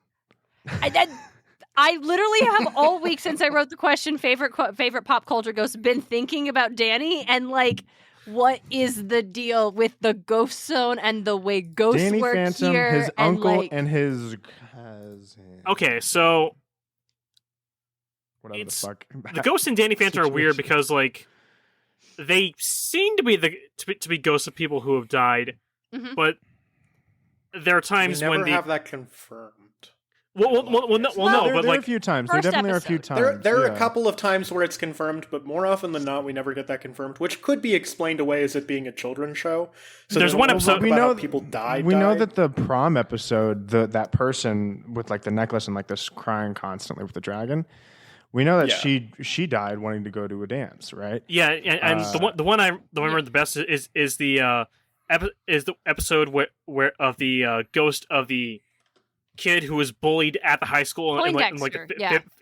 I literally have all week since I wrote the question, favorite pop culture ghost, been thinking about Danny and like, what is the deal with the ghost zone and the way ghosts Danny work Phantom, here? his and uncle, like, and his cousin. Okay, so Whatever the fuck. the ghosts in Danny Phantom are weird because like they seem to be to be ghosts of people who have died, but there are times we never when have that confirmed. No, there but are like a few times. There first definitely are a few episode. times. There are yeah. a couple of times where it's confirmed, but more often than not, we never get that confirmed, which could be explained away as it being a children's show. So There's then one we'll episode- talk we about know how people died. We know that the prom episode, that person with like the necklace and like this crying constantly with the dragon, We know that Yeah. she died wanting to go to a dance, right? Yeah, and the one I remember the best is the episode where of the ghost of the kid who was bullied at the high school and like Poindexter,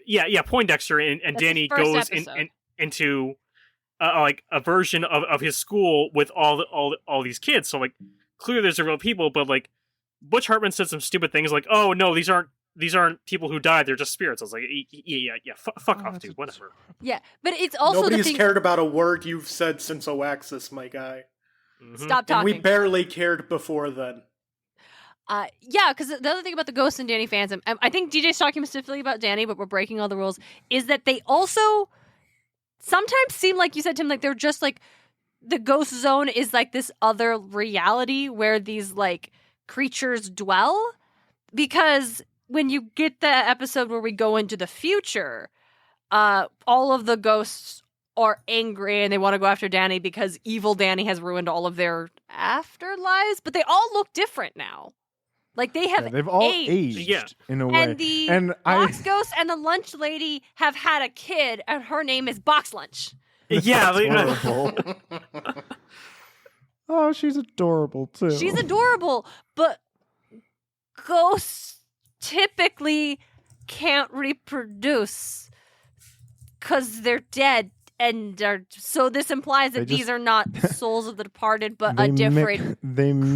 yeah Poindexter and That's Danny his first goes episode. into like a version of his school with all these kids. So like clearly there's a real people, but like Butch Hartman said some stupid things like, "Oh no, these aren't people who died. They're just spirits." I was like, "Yeah, fuck off, dude. Whatever." Yeah, but it's also Nobody's the thing. cared about a word you've said since Oaxis, my guy. Mhm. Stop And we talking. barely cared before then. Yeah, because the other thing about the Ghost and Danny Phantom, I think DJ's talking specifically about Danny, but we're breaking all the rules, is that they also sometimes seem like you said, Tim, like they're just like the Ghost Zone is like this other reality where these like creatures dwell. Because when you get the episode where we go into the future, all of the ghosts are angry and they want to go after Danny because evil Danny has ruined all of their afterlives, but they all look different now. Like they have They've all aged. aged in a way. And the And box ghost and the lunch lady have had a kid, and her name is Box Lunch. Yeah, That's horrible. Oh, she's adorable too. She's adorable, but ghosts typically can't reproduce because they're dead, and so this implies that these are not souls of the departed, but a different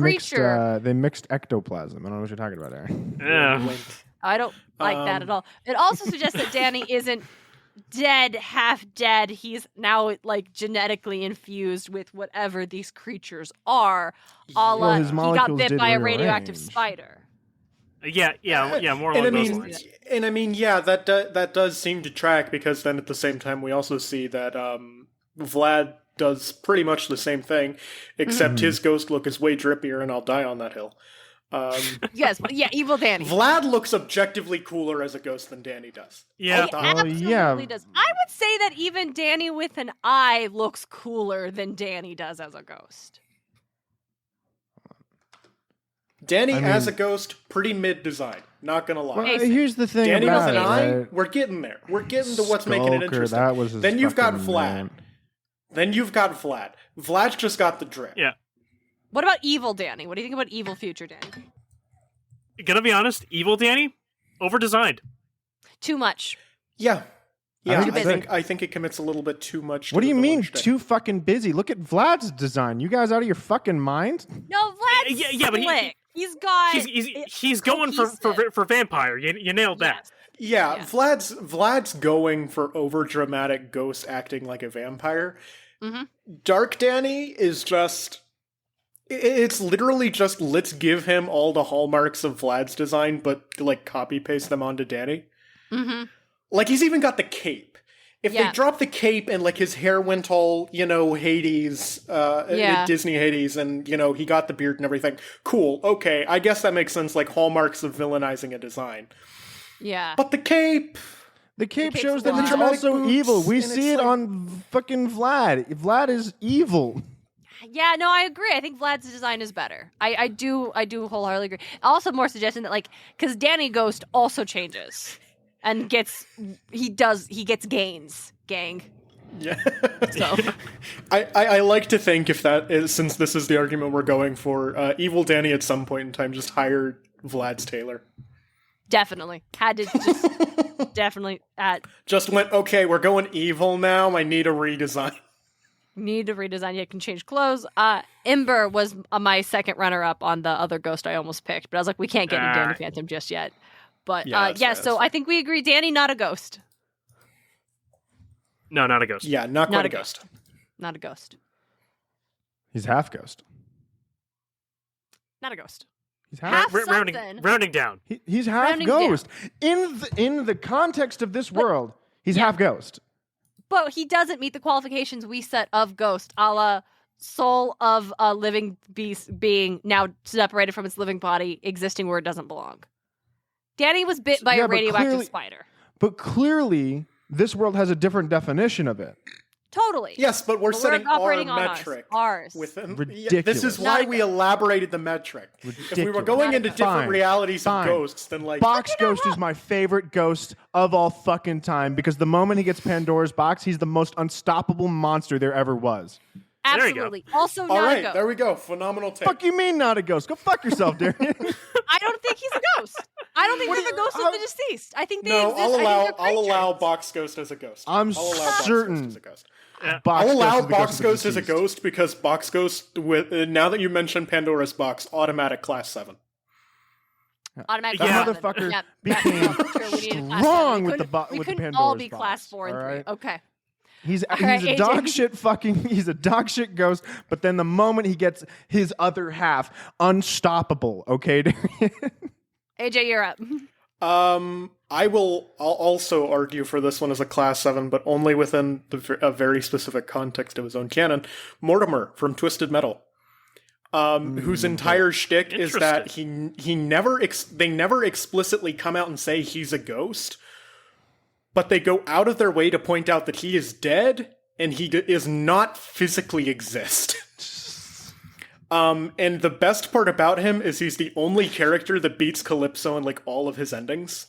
creature. They mixed ectoplasm. I don't know what you're talking about there. yeah. I don't like that at all. It also suggests that Danny isn't dead, half dead. He's now like genetically infused with whatever these creatures are. Well, his He got molecules bit did by a radioactive rearrange. spider. Yeah, more And along those lines. yeah, that does seem to track, because then at the same time we also see that Vlad does pretty much the same thing, except his ghost look is way drippier, and I'll die on that hill. Yes, but yeah, evil Danny. Vlad looks objectively cooler as a ghost than Danny does. Yeah. He absolutely does. I would say that even Danny with an eye looks cooler than Danny does as a ghost. Danny as a ghost, pretty mid design. Not gonna lie. Well, Basic. here's the thing Danny with about an it, eye, right? we're getting there. We're getting to what's making it Skulker, interesting. that was his Then you've got fucking Vlad. name. Then you've got Vlad. Vlad's just got the drip. Yeah. What about evil Danny? What do you think about evil future Danny? Gonna be honest, evil Danny, over-designed. Too much. Yeah. Yeah, I think I think it commits a little bit too much. What to do you the mean launch day. too fucking busy? Look at Vlad's design. You guys out of your fucking mind? No, Vlad's Yeah, but slick. He's got. He's going for vampire. You nailed that. Yes. Yeah, Yeah. Vlad's going for over dramatic ghost acting like a vampire. Mhm. Dark Danny is just it's literally just let's give him all the hallmarks of Vlad's design, but like copy paste them onto Danny. Mm-hmm. Like he's even got the cape. If Yeah. they drop the cape and like his hair went all, Hades, Yeah. Disney Hades, and he got the beard and everything. Cool. Okay, I guess that makes sense. Like hallmarks of villainizing a design. Yeah. But the cape. The cape cape's shows that wild. he's Dramatic also boots, evil. We and see it's it like- on fucking Vlad. Vlad is evil. Yeah, no, I agree. I think Vlad's design is better. I do wholeheartedly agree. Also, more suggesting that like because Danny Ghost also changes and gets gains, gang. Yeah. So I like to think if that is, since this is the argument we're going for, evil Danny at some point in time just hired Vlad's tailor. definitely had to just definitely Just went, okay, we're going evil now. I need a redesign. need to redesign. You can change clothes. Ember was my second runner up on the other Ghost I almost picked, but I was like, we can't get into Danny Phantom just yet. But Yeah, that's fair, so that's I think we agree. Danny, not a ghost. No, not a ghost. Yeah, not quite Not a a ghost. Not a ghost. He's half ghost. Not a ghost. He's Half rounding something. rounding down. He's half Rounding ghost. In the context of this world, he's half ghost. But he doesn't meet the qualifications we set of ghost, a la soul of a living beast being now separated from its living body, existing where it doesn't belong. Danny was bit by Yeah, a but radioactive clearly- spider. But clearly, this world has a different definition of it. Totally. Yes, but we're setting operating our on metric. Ours. Ridiculous. This is why we elaborated the metric. If we were Ridiculous. going into different Fine. realities Fine. of ghosts, then like Box Ghost is my favorite ghost of all fucking time because the moment he gets Pandora's box, he's the most unstoppable monster there ever was. There you go. Absolutely. Also, all not a right, ghost. there we go. Phenomenal take. Fuck you mean not a ghost? Go fuck yourself, Darien. I don't think he's a ghost. I don't think they're the ghosts of the deceased. I think they No, exist. I'll I think allow they're I'll allow creatures. Box Ghost as a ghost. I'm I'll allow Box certain Ghost as a ghost. Box I'll allow Ghost is the Box of the Ghost as a deceased. ghost because Box Ghost, with now that you mentioned Pandora's box, automatic class 7. Automatic That class motherfucker seven. became Sure, we need a class strong seven. with We the couldn't- we with the couldn't all Pandora's be box, class 4 and all 3. right? Okay. He's right, a AJ. dog shit fucking he's a dog shit ghost, but then the moment he gets his other half, unstoppable, okay? AJ, you're up. I'll also argue for this one as a class 7, but only within a very specific context of his own canon. Mortimer from Twisted Metal, whose entire shtick is that he never they never explicitly come out and say he's a ghost, but they go out of their way to point out that he is dead and he is not physically exist. And the best part about him is he's the only character that beats Calypso in like all of his endings.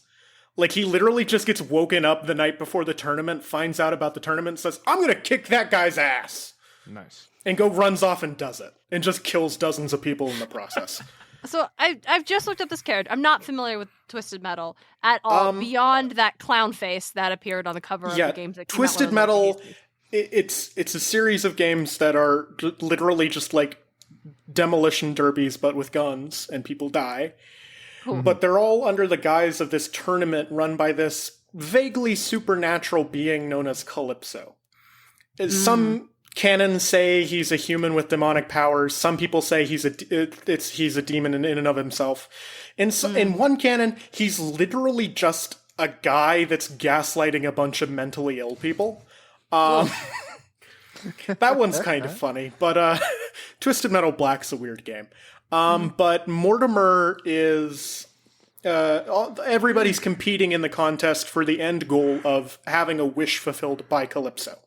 Like he literally just gets woken up the night before the tournament, finds out about the tournament, says, "I'm gonna kick that guy's ass." Nice. And runs off and does it. And just kills dozens of people in the process. So I've just looked up this character. I'm not familiar with Twisted Metal at all, beyond that clown face that appeared on the cover of the games that came out Twisted when I was Metal, making it's a series of games that are literally just like demolition derbies, but with guns, and people die. Cool. But they're all under the guise of this tournament run by this vaguely supernatural being known as Calypso. Some canons say he's a human with demonic powers. Some people say he's a demon in and of himself. In one canon, he's literally just a guy that's gaslighting a bunch of mentally ill people. That one's kind of funny, but Twisted Metal Black's a weird game. But Mortimer is... everybody's competing in the contest for the end goal of having a wish fulfilled by Calypso.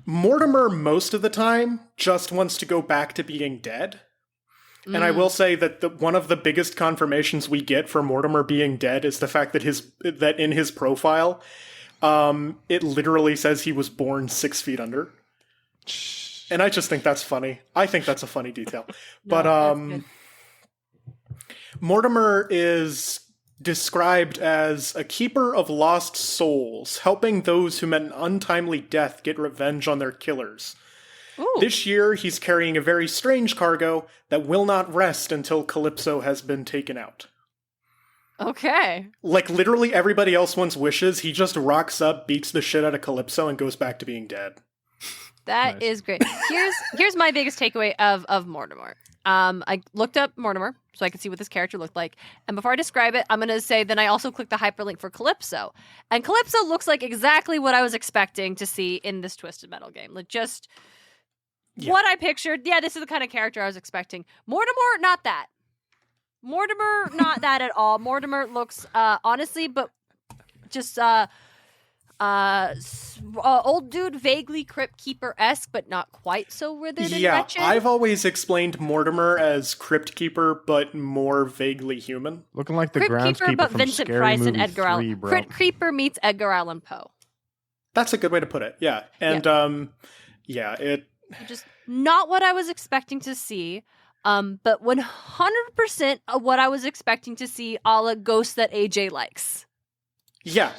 Mortimer, most of the time, just wants to go back to being dead. And I will say that one of the biggest confirmations we get for Mortimer being dead is the fact that in his profile, it literally says he was born 6 feet under. And I just think that's funny. I think that's a funny detail. But Mortimer is described as a keeper of lost souls, helping those who met an untimely death get revenge on their killers. Ooh. This year, he's carrying a very strange cargo that will not rest until Calypso has been taken out. Okay. Like, literally everybody else wants wishes. He just rocks up, beats the shit out of Calypso, and goes back to being dead. That is great. Here's my biggest takeaway of Mortimer. I looked up Mortimer so I could see what this character looked like. And before I describe it, I'm going to say then I also clicked the hyperlink for Calypso. And Calypso looks like exactly what I was expecting to see in this Twisted Metal game. Like just what I pictured. Yeah, this is the kind of character I was expecting. Mortimer, not that. Mortimer, not that at all. Mortimer looks, honestly, but just old dude, vaguely Crypt Keeper-esque, but not quite so withered and wretched. I've always explained Mortimer as Crypt Keeper, but more vaguely human. Looking like the Crypt groundskeeper Keeper, but from Vincent Scary Price Movie and Edgar 3, Allan. bro. Crypt Creeper meets Edgar Allan Poe. That's a good way to put it, yeah. And, Just not what I was expecting to see, but 100% of what I was expecting to see a la Ghost that AJ likes. Yeah,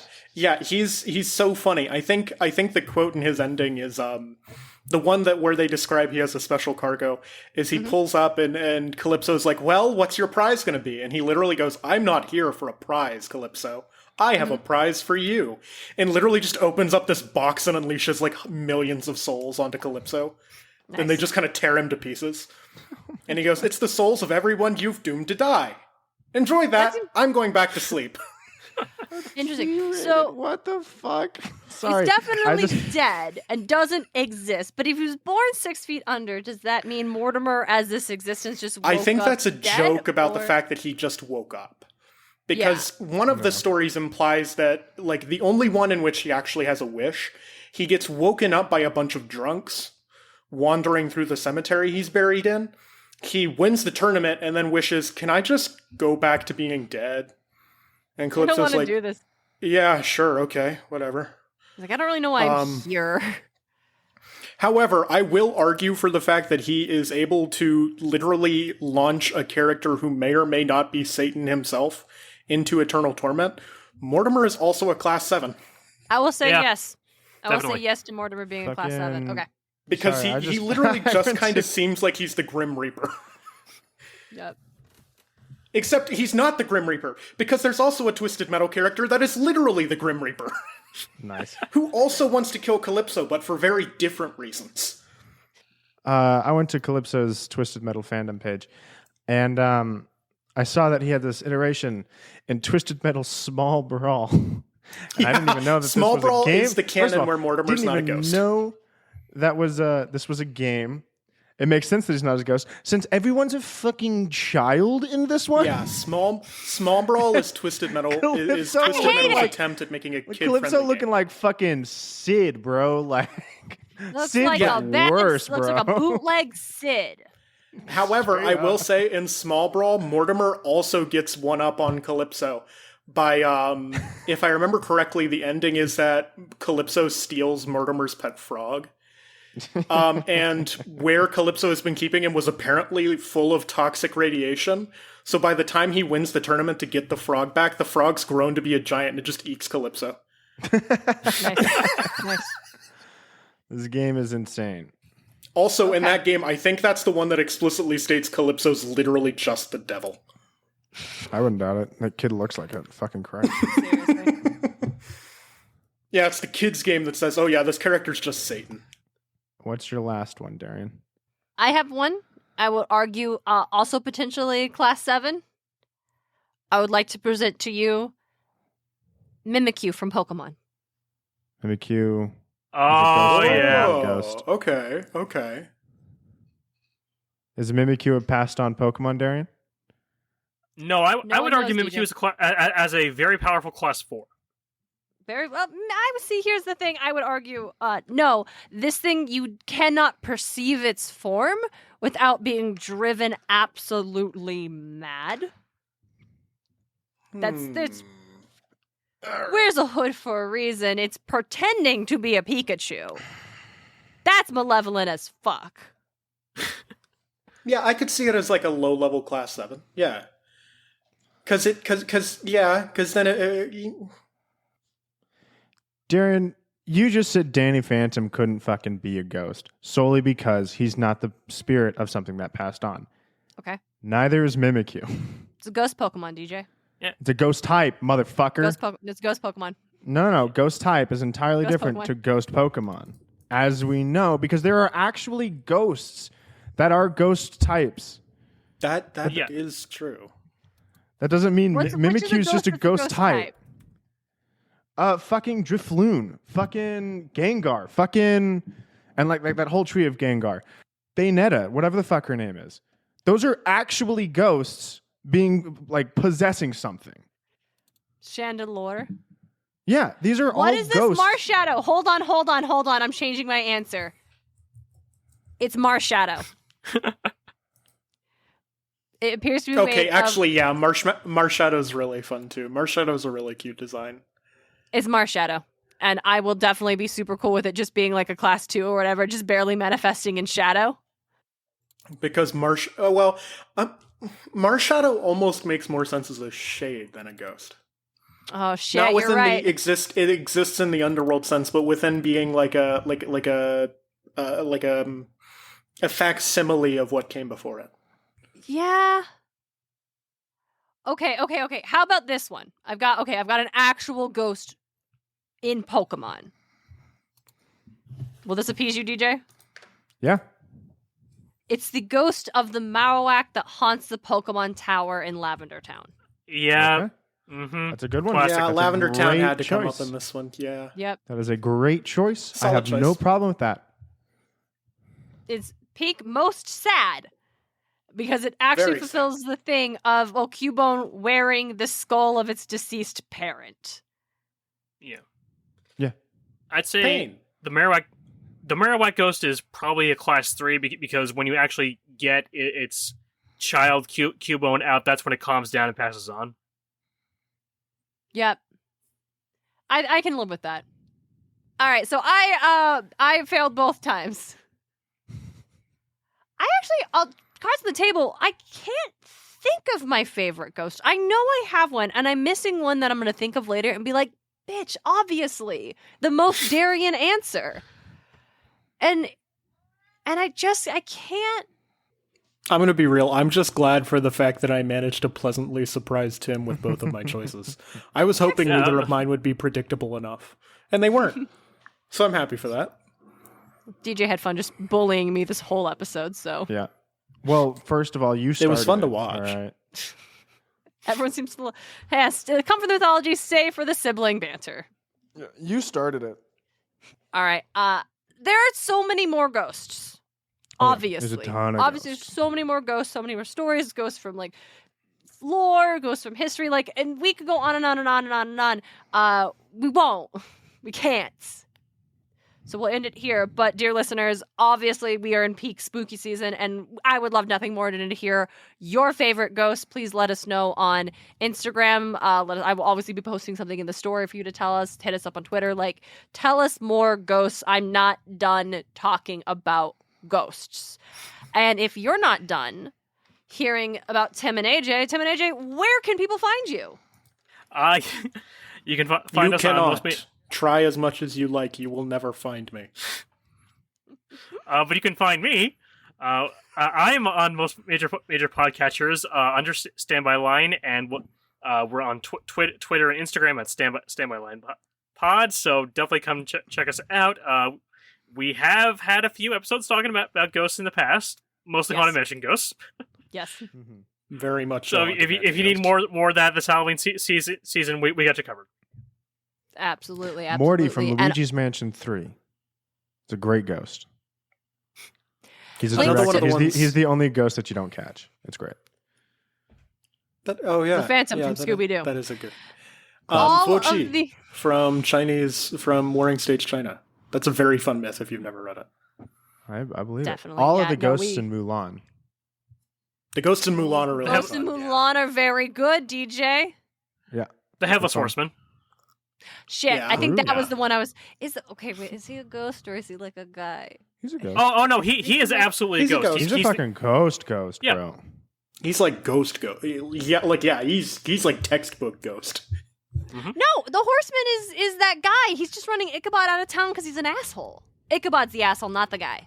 he's so funny. I think the quote in his ending is the one where they describe he has a special cargo is he pulls up and Calypso's like, "Well, what's your prize going to be?" And he literally goes, "I'm not here for a prize, Calypso. I have a prize for you." And literally just opens up this box and unleashes like millions of souls onto Calypso. Nice. And they just kind of tear him to pieces. And he goes, "It's the souls of everyone you've doomed to die. Enjoy that. I'm going back to sleep." Interesting. So what the fuck? Sorry, he's definitely dead and doesn't exist. But if he was born 6 feet under, does that mean Mortimer as this existence just woke I think up that's a dead, joke about the or- fact that he just woke up. Because one of the stories implies that, like, the only one in which he actually has a wish, he gets woken up by a bunch of drunks wandering through the cemetery he's buried in. He wins the tournament and then wishes, can I just go back to being dead? And I don't Calypso's want to like, do this. yeah, sure, okay, whatever. He's like, I don't really know why I'm here. However, I will argue for the fact that he is able to literally launch a character who may or may not be Satan himself into eternal torment. Mortimer is also a class 7. I will say yes. I will Definitely. say yes to Mortimer being a class 7. Okay. Because Sorry, he literally I just went kind to- of seems like he's the Grim Reaper. Yep. Except he's not the Grim Reaper, because there's also a Twisted Metal character that is literally the Grim Reaper, Nice. who also wants to kill Calypso, but for very different reasons. I went to Calypso's Twisted Metal fandom page, and I saw that he had this iteration in Twisted Metal Small Brawl. And I didn't even know that Small this was Brawl a game. is the First canon of all, where Mortimer's didn't not a even ghost. know that was this was a game. It makes sense that he's not a ghost, since everyone's a fucking child in this one. Yeah, Small Brawl is Twisted Metal. Is Calypso Twisted hate Metal's it. attempt at making a kid-friendly Calypso looking game. like fucking Sid, bro. Like Looks Sid, like but a bad, worse, looks bro. like a bootleg Sid. However, I will say in Small Brawl, Mortimer also gets one up on Calypso by, if I remember correctly, the ending is that Calypso steals Mortimer's pet frog. And where Calypso has been keeping him was apparently full of toxic radiation. So by the time he wins the tournament to get the frog back, the frog's grown to be a giant and it just eats Calypso. Nice. This game is insane. Also, in that game, I think that's the one that explicitly states Calypso's literally just the devil. I wouldn't doubt it. That kid looks like a fucking Christ. Seriously. Yeah, it's the kid's game that says, oh yeah, this character's just Satan. What's your last one, Darien? I have one. I would argue also potentially class 7. I would like to present to you Mimikyu from Pokemon. Mimikyu. Oh, Is it yeah. Ghost. Okay. Is Mimikyu a passed on Pokemon, Darien? No, I No would one argue knows, Mimikyu as a very powerful class 4. Very well. I would see. Here's the thing. I would argue. No, this thing you cannot perceive its form without being driven absolutely mad. There's wears a hood for a reason. It's pretending to be a Pikachu. That's malevolent as fuck. Yeah, I could see it as like a low-level class 7. Yeah. Because then it Darren, you just said Danny Phantom couldn't fucking be a ghost solely because he's not the spirit of something that passed on. Okay. Neither is Mimikyu. It's a ghost Pokemon, DJ. It's a ghost type, motherfucker. It's ghost Pokemon. No. Ghost type is entirely Ghost different Pokemon. to ghost Pokemon. As we know, because there are actually ghosts that are ghost types. that Yeah. is true. That doesn't mean Which is a Mimikyu is just a that's ghost type. Fucking Drifloon, fucking Gengar, fucking, and like that whole tree of Gengar, Bayonetta, whatever the fuck her name is. Those are actually ghosts being like possessing something. Chandelure. Yeah, these are all What is this ghosts. Marshadow? Hold on. I'm changing my answer. It's Marshadow. It appears to be Okay, made actually, yeah, Marshadow's really fun too. Marshadow's a really cute design. It's Marshadow. And I will definitely be super cool with it just being like a class 2 or whatever, just barely manifesting in shadow. Because Marshadow almost makes more sense as a shade than a ghost. Oh shit, Not you're within right. it exists in the underworld sense, but within being like a facsimile of what came before it. Yeah. Okay. How about this one? I've got an actual ghost in Pokemon. Will this appease you, DJ? Yeah. It's the ghost of the Marowak that haunts the Pokemon Tower in Lavender Town. Yeah. Okay. Mm-hmm. That's a good one. Classic. Yeah, That's a Lavender Town great had to come choice. up in this one. Yeah. Yep. That is a great choice. I Solid have choice. no problem with that. It's peak most sad. because it actually Very fulfills the thing of Cubone wearing the skull of its deceased parent. Yeah. Yeah. I'd say Pain. the Marowak ghost is probably a class 3 because when you actually get its child Cubone out, that's when it calms down and passes on. Yep. I can live with that. All right, so I failed both times. Cards on the table, I can't think of my favorite ghost. I know I have one, and I'm missing one that I'm going to think of later and be like, bitch, obviously. The most Darien answer. And I can't. I'm going to be real. I'm just glad for the fact that I managed to pleasantly surprise Tim with both of my choices. I was hoping neither of mine would be predictable enough, and they weren't. So I'm happy for that. DJ had fun just bullying me this whole episode, so. Yeah. Well, first of all, you started. It was fun to watch. All right. Everyone seems to come from the mythology, stay for the sibling banter. You started it. All right. There are so many more ghosts. Obviously. There's a ton of Obviously, ghosts. there's so many more ghosts, so many more stories, ghosts from like lore, ghosts from history, and we could go on and on and on and on and on. We won't. We can't. So we'll end it here. But dear listeners, obviously we are in peak spooky season, and I would love nothing more than to hear your favorite ghosts. Please let us know on Instagram. I will obviously be posting something in the story for you to tell us. Hit us up on Twitter. Tell us more ghosts. I'm not done talking about ghosts. And if you're not done hearing about Tim and AJ, where can people find you? You can find us on most. Try as much as you like. You will never find me. But you can find me. I'm on most major podcatchers under Standby Line, and we're on Twitter and Instagram at Standby Line Pod. So definitely come check us out. We have had a few episodes talking about ghosts in the past, mostly haunted mansion ghosts. Yes. Very much. So if you need more of that this Halloween season, we got you covered. Absolutely. Morty from Luigi's Mansion 3. It's a great ghost. He's he's the only ghost that you don't catch. It's great. The Phantom from Scooby-Doo. That is a good. Fu from Warring Stage China. That's a very fun myth if you've never read it. I believe Definitely. it. All of the ghosts in Mulan. The ghosts in Mulan are really Ghosts fun. in Mulan are very good, DJ. Yeah. The Headless Horseman. Shit, Yeah. I think that Ooh, was the one I was. Is he a ghost or is he like a guy? He's a ghost. Oh no, he is absolutely He's a a ghost. ghost. He's a fucking ghost, Yeah. bro. He's like ghost. He's like textbook ghost. No, the horseman is that guy. He's just running Ichabod out of town because he's an asshole. Ichabod's the asshole, not the guy.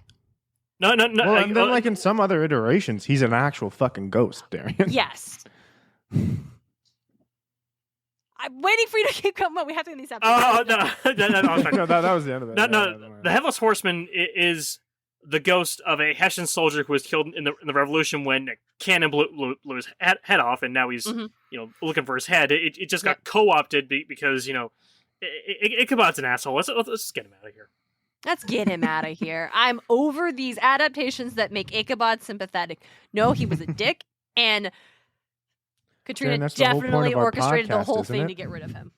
No. Well, and then like in some other iterations, he's an actual fucking ghost, Darien. Yes. I'm waiting for you to keep coming, but we have to end these episodes. No, that was the end of it. No. The Headless Horseman is the ghost of a Hessian soldier who was killed in the Revolution when a cannon blew his head off, and now he's looking for his head. It just got co-opted because Ichabod's an asshole. Let's just get him out of here. Let's get him out of here. I'm over these adaptations that make Ichabod sympathetic. No, he was a dick, and Katrina definitely orchestrated the whole thing to get rid of him.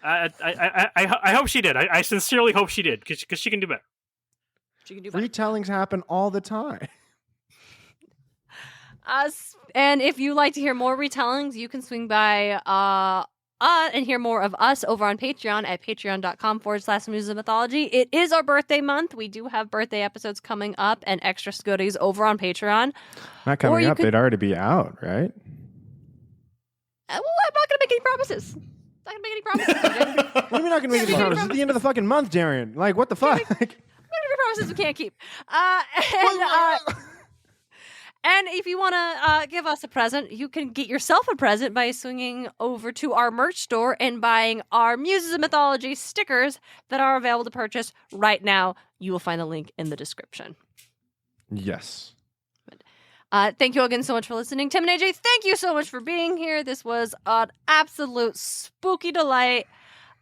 I hope she did. I sincerely hope she did, because she can do better. She can do better. Retellings happen all the time. And if you like to hear more retellings, you can swing by and hear more of us over on Patreon at patreon.com/Muses of Mythology. It is our birthday month. We do have birthday episodes coming up and extra goodies over on Patreon. Not coming up. They'd already be out, right? Well, I'm not going to make any promises. Not going to make any promises. What do you mean not going to make any promises? It's the end of the fucking month, Darien. Like, what the fuck? I'm not going to make promises we can't keep. And if you want to give us a present, you can get yourself a present by swinging over to our merch store and buying our Muses of Mythology stickers that are available to purchase right now. You will find a link in the description. Yes. Thank you again so much for listening. Tim and AJ, thank you so much for being here. This was an absolute spooky delight.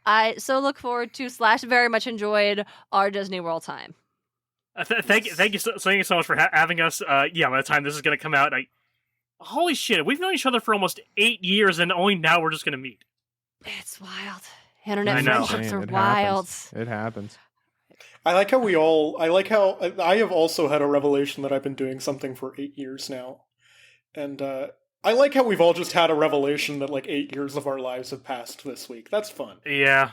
I so look forward to / very much enjoyed our Disney World time. Thank you so much for having us. By the time this is going to come out, Holy shit, we've known each other for almost 8 years, and only now we're just gonna meet. It's wild. Internet I know. friendships are It wild. happens. It happens. I like how I have also had a revelation that I've been doing something for 8 years now. And I like how we've all just had a revelation that like 8 years of our lives have passed this week. That's fun. Yeah.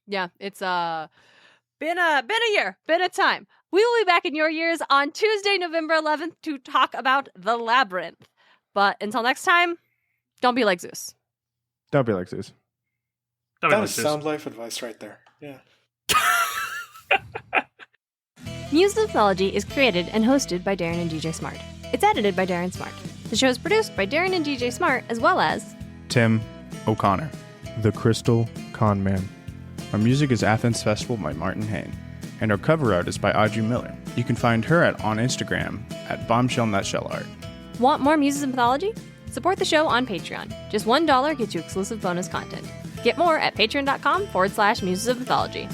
Yeah, it's been a year, been a time. We will be back in your years on Tuesday, November 11th to talk about The Labyrinth. But until next time, don't be like Zeus. Don't be like Zeus. That is sound life advice right there. Yeah. Muses of Mythology is created and hosted by Darren and DJ Smart. It's edited by Darren Smart. The show is produced by Darren and DJ Smart, as well as Tim O'Connor. The Crystal Con Man. Our music is Athens Festival by Martin Hain. And our cover art is by Audrey Miller. You can find her on Instagram at bombshellnutshellart. Want more Muses of Mythology? Support the show on Patreon. Just $1 gets you exclusive bonus content. Get more at patreon.com/Muses of Mythology.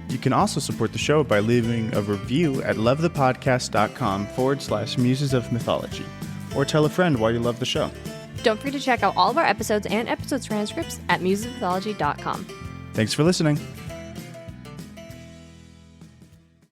You can also support the show by leaving a review at lovethepodcast.com/Muses of Mythology. Or tell a friend why you love the show. Don't forget to check out all of our episodes and episode transcripts at musesofmythology.com. Thanks for listening.